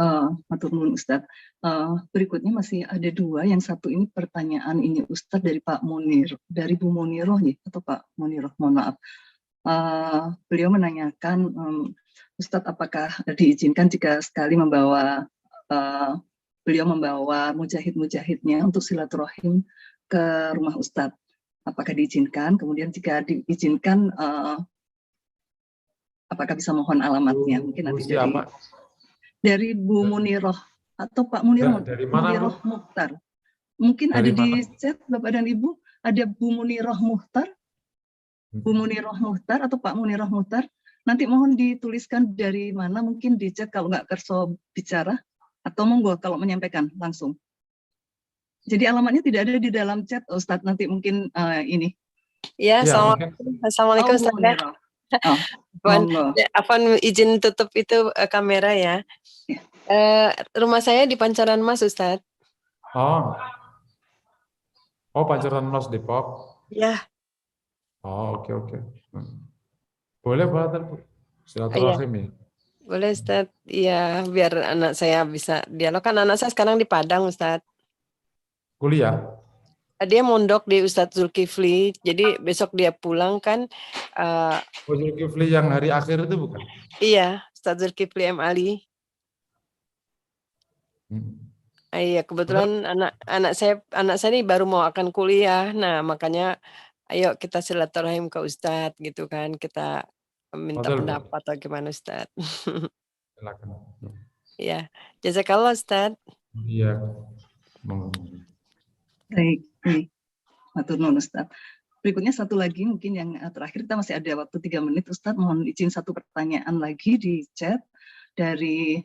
matur nuwun Ustadz. Berikutnya masih ada dua. Yang satu ini pertanyaan ini Ustadz dari Pak Munir, dari Bu Muniroh nih, atau Pak Muniroh, mohon maaf. Beliau menanyakan, Ustadz apakah diizinkan jika sekali beliau membawa mujahid-mujahidnya untuk silaturahim ke rumah Ustadz. Apakah diizinkan? Kemudian jika diizinkan, apakah bisa mohon alamatnya? Mungkin nanti dari Bu Muniroh atau Pak Muniroh, dari mana, Muniroh Mukhtar. Mungkin dari ada di chat Bapak dan Ibu, ada Bu Muniroh Mukhtar, Bu Muniroh Mukhtar atau Pak Muniroh Mukhtar. Nanti mohon dituliskan dari mana, mungkin di chat kalau nggak kerso bicara, atau monggo kalau menyampaikan langsung. Jadi alamatnya tidak ada di dalam chat, Ustadz, nanti mungkin ini. Ya, Assalamualaikum Ustadz. Afwan izin tutup itu kamera ya. Rumah saya di Pancoran Mas, Ustadz. Oh, Pancoran Mas Depok. Ya. Oh, oke. Boleh, silaturahim ya. Boleh, Ustadz. Iya, biar anak saya bisa dialog. Kan anak saya sekarang di Padang, Ustadz. Kuliah? Dia mondok di Ustadz Zulkifli, jadi besok dia pulang kan. Zulkifli yang hari akhir itu bukan? Iya, Ustadz Zulkifli M. Ali. Iya, kebetulan anak saya ini baru mau akan kuliah. Nah, makanya ayo kita silaturahim ke Ustadz gitu kan. Kita minta pendapat atau gimana Ustadz. Silakan. Iya, jazakallah Ustadz. Iya. Baik, matur nuwun Ustadz. Berikutnya satu lagi mungkin yang terakhir, kita masih ada waktu 3 menit Ustadz, mohon izin satu pertanyaan lagi di chat dari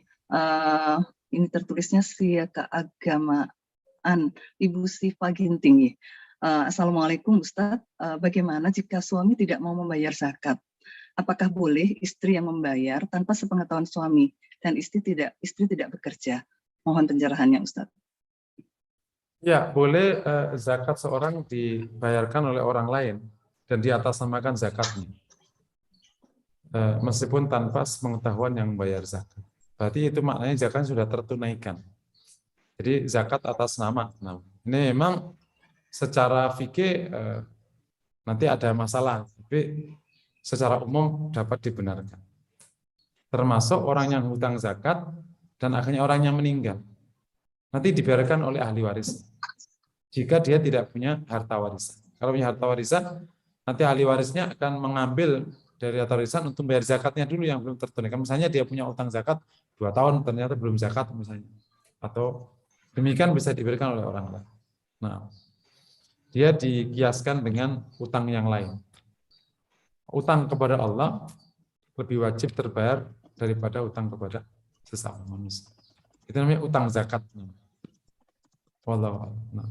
ini tertulisnya keagamaan Ibu Siva Ginting. Assalamualaikum Ustadz, bagaimana jika suami tidak mau membayar zakat? Apakah boleh istri yang membayar tanpa sepengetahuan suami dan istri tidak bekerja? Mohon pencerahannya Ustadz. Ya, boleh zakat seorang dibayarkan oleh orang lain dan diatasnamakan zakatnya. Meskipun tanpa sepengetahuan yang membayar zakat. Berarti itu maknanya zakat sudah tertunaikan. Jadi zakat atas nama. Nah, ini memang secara fikih nanti ada masalah, tapi secara umum dapat dibenarkan. Termasuk orang yang hutang zakat dan akhirnya orang yang meninggal. Nanti dibiarkan oleh ahli waris. Jika dia tidak punya harta warisan. Kalau punya harta warisan, nanti ahli warisnya akan mengambil dari harta warisan untuk bayar zakatnya dulu yang belum tertunaikan. Misalnya dia punya utang zakat 2 tahun, ternyata belum zakat misalnya. Atau demikian bisa diberikan oleh orang lain. Nah, dia dikiaskan dengan utang yang lain. Utang kepada Allah lebih wajib terbayar daripada utang kepada sesama manusia. Itu namanya utang zakat. Wallahu a'lam.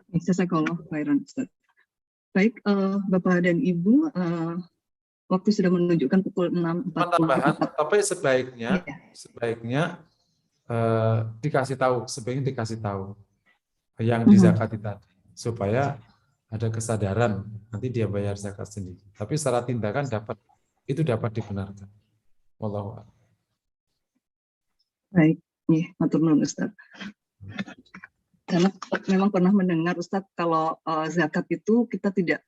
Jazakallah khairan Ustaz. Baik, Bapak dan Ibu, waktu sudah menunjukkan pukul 6.44. Tapi sebaiknya dikasih tahu yang dizakati tadi supaya ada kesadaran nanti dia bayar zakat sendiri. Tapi secara tindakan dapat dibenarkan. Wallahu a'lam. Baik, matur nuwun Ustaz. Karena memang pernah mendengar Ustaz kalau zakat itu kita tidak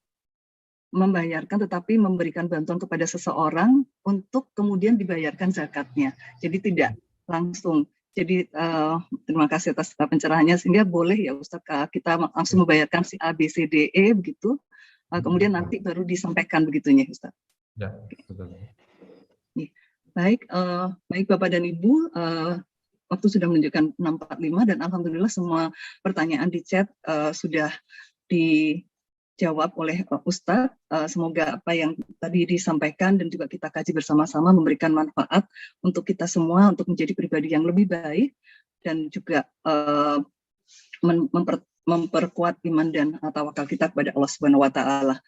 membayarkan tetapi memberikan bantuan kepada seseorang untuk kemudian dibayarkan zakatnya. Jadi tidak langsung. Jadi terima kasih atas pencerahannya, sehingga boleh ya Ustaz kita langsung membayarkan si A, B, C, D, E begitu. Kemudian nanti baru disampaikan begitunya Ustaz. Ya, betul. Baik, baik Bapak dan Ibu, waktu sudah menunjukkan 6.45 dan alhamdulillah semua pertanyaan di chat sudah dijawab oleh Ustadz. Semoga apa yang tadi disampaikan dan juga kita kaji bersama-sama memberikan manfaat untuk kita semua untuk menjadi pribadi yang lebih baik dan juga memperkuat iman dan tawakal kita kepada Allah Subhanahu wa taala.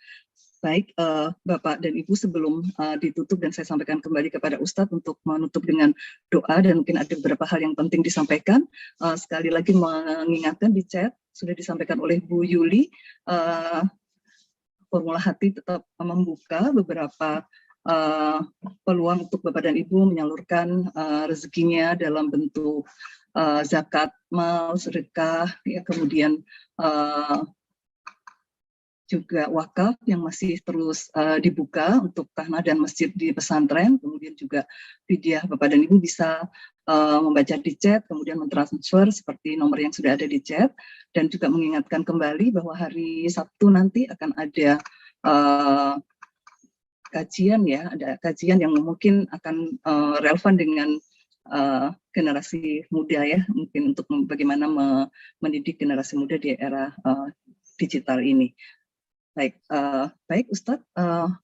Baik, Bapak dan Ibu, sebelum ditutup dan saya sampaikan kembali kepada Ustadz untuk menutup dengan doa dan mungkin ada beberapa hal yang penting disampaikan. Sekali lagi mengingatkan di chat sudah disampaikan oleh Bu Yuli, Formula Hati tetap membuka beberapa peluang untuk Bapak dan Ibu menyalurkan rezekinya dalam bentuk zakat mal, sedekah, ya, kemudian juga wakaf yang masih terus dibuka untuk tanah dan masjid di pesantren, kemudian juga fidyah Bapak dan Ibu bisa membaca di chat, kemudian mentransfer seperti nomor yang sudah ada di chat, dan juga mengingatkan kembali bahwa hari Sabtu nanti akan ada kajian, ya, ada kajian yang mungkin akan relevan dengan generasi muda, ya, mungkin untuk bagaimana mendidik generasi muda di era digital ini. Baik Ustadz,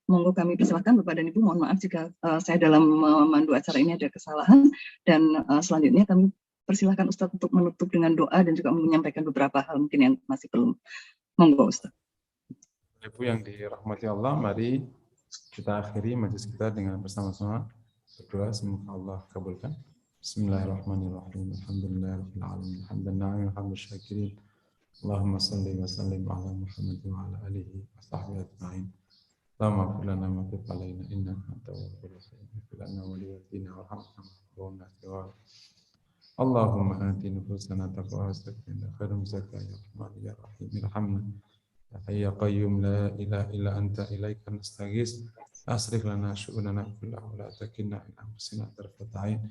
monggo kami persilakan Bapak dan Ibu, mohon maaf jika saya dalam memandu acara ini ada kesalahan, dan selanjutnya kami persilakan Ustadz untuk menutup dengan doa dan juga menyampaikan beberapa hal mungkin yang masih belum. Monggo Ustadz. Ibu yang dirahmati Allah, mari kita akhiri majelis kita dengan bersama-sama berdoa, semoga Allah kabulkan. Bismillahirrahmanirrahim. Alhamdulillahirabbil alamin. Hamdan hamdan syakirin. Allahumma salli wa sallim ala Muhammad wa ala alihi wa sahbihi ajma'in. Allahumma ighfir lana wa tub alaina innaka antal ghafurur rahim. Ighfir lana wa liwalidina warhamna wa anta. Allahumma ati nufusana taqwaha wa zakkiha khairum zakah ya rahman ya rahim irhamna ya hayy ya qayyum la ilaha illa anta ilaika nastaghis asrif lana syu'unana kullaha wa la takilna ila anfusina tarfata 'ain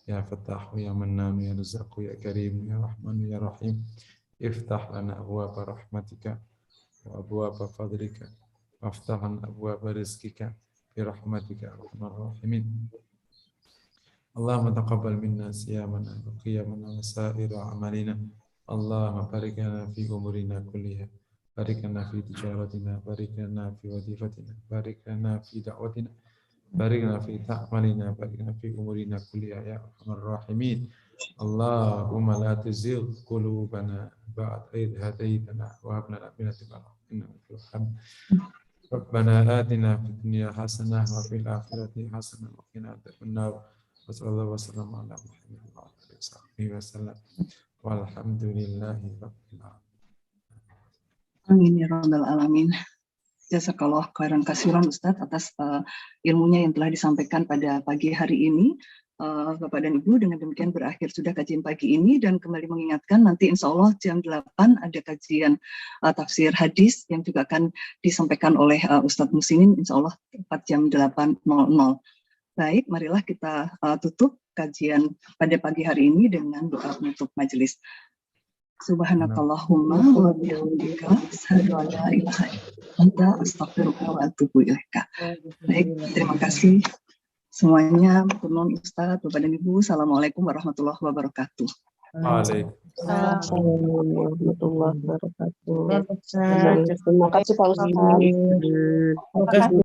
ya fattah ya mannan ya razzaq ya karim ya rahman ya rahim. Iftah lana abwaaba rahmatika wa abwaaba fadlika waftah lana abwaaba rizqika bi rahmatika arhamar rahimin. Allahumma taqabbal minna siyamana wa qiyamana wa sa'ira amalina. Allahumma barik lana fi umurina kulliha, barik lana fi tijaratina, barik lana fi wadifatina, barik lana fi da'watina, barik lana fi ta'malina, barik lana fi umurina kulliha ya arhamar rahimin. Allahumma la tuzigh qulubana ba'da idh hadaytana wa hab lana min ladunka rahmatan innaka antal wahhab. Rabbana atina fid dunya hasanah wa fil akhirati hasanah wa qina adzabannar. Wassallallahu wasallam ala Muhammad wa alihi wasallam. Walhamdulillahi rabbil alamin. Amin ya rabbal alamin. Jazakallah khairan katsiran Ustadz atas ilmunya yang telah disampaikan pada pagi hari ini. Bapak dan Ibu, dengan demikian berakhir sudah kajian pagi ini, dan kembali mengingatkan nanti insya Allah jam 8 ada kajian tafsir hadis yang juga akan disampaikan oleh Ustadz Musinin, insya Allah tepat jam 8.00. Baik, marilah kita tutup kajian pada pagi hari ini dengan doa penutup majelis. Subhanakallahumma wa bihamdika asyhadu an la ilaha illa anta astaghfiruka wa atubu ilaika. Baik, terima kasih semuanya, Turnon Ustadz, Bapak dan Ibu. Assalamualaikum warahmatullahi wabarakatuh. Assalamualaikum warahmatullahi wabarakatuh. Terima kasih Pak Ustadz.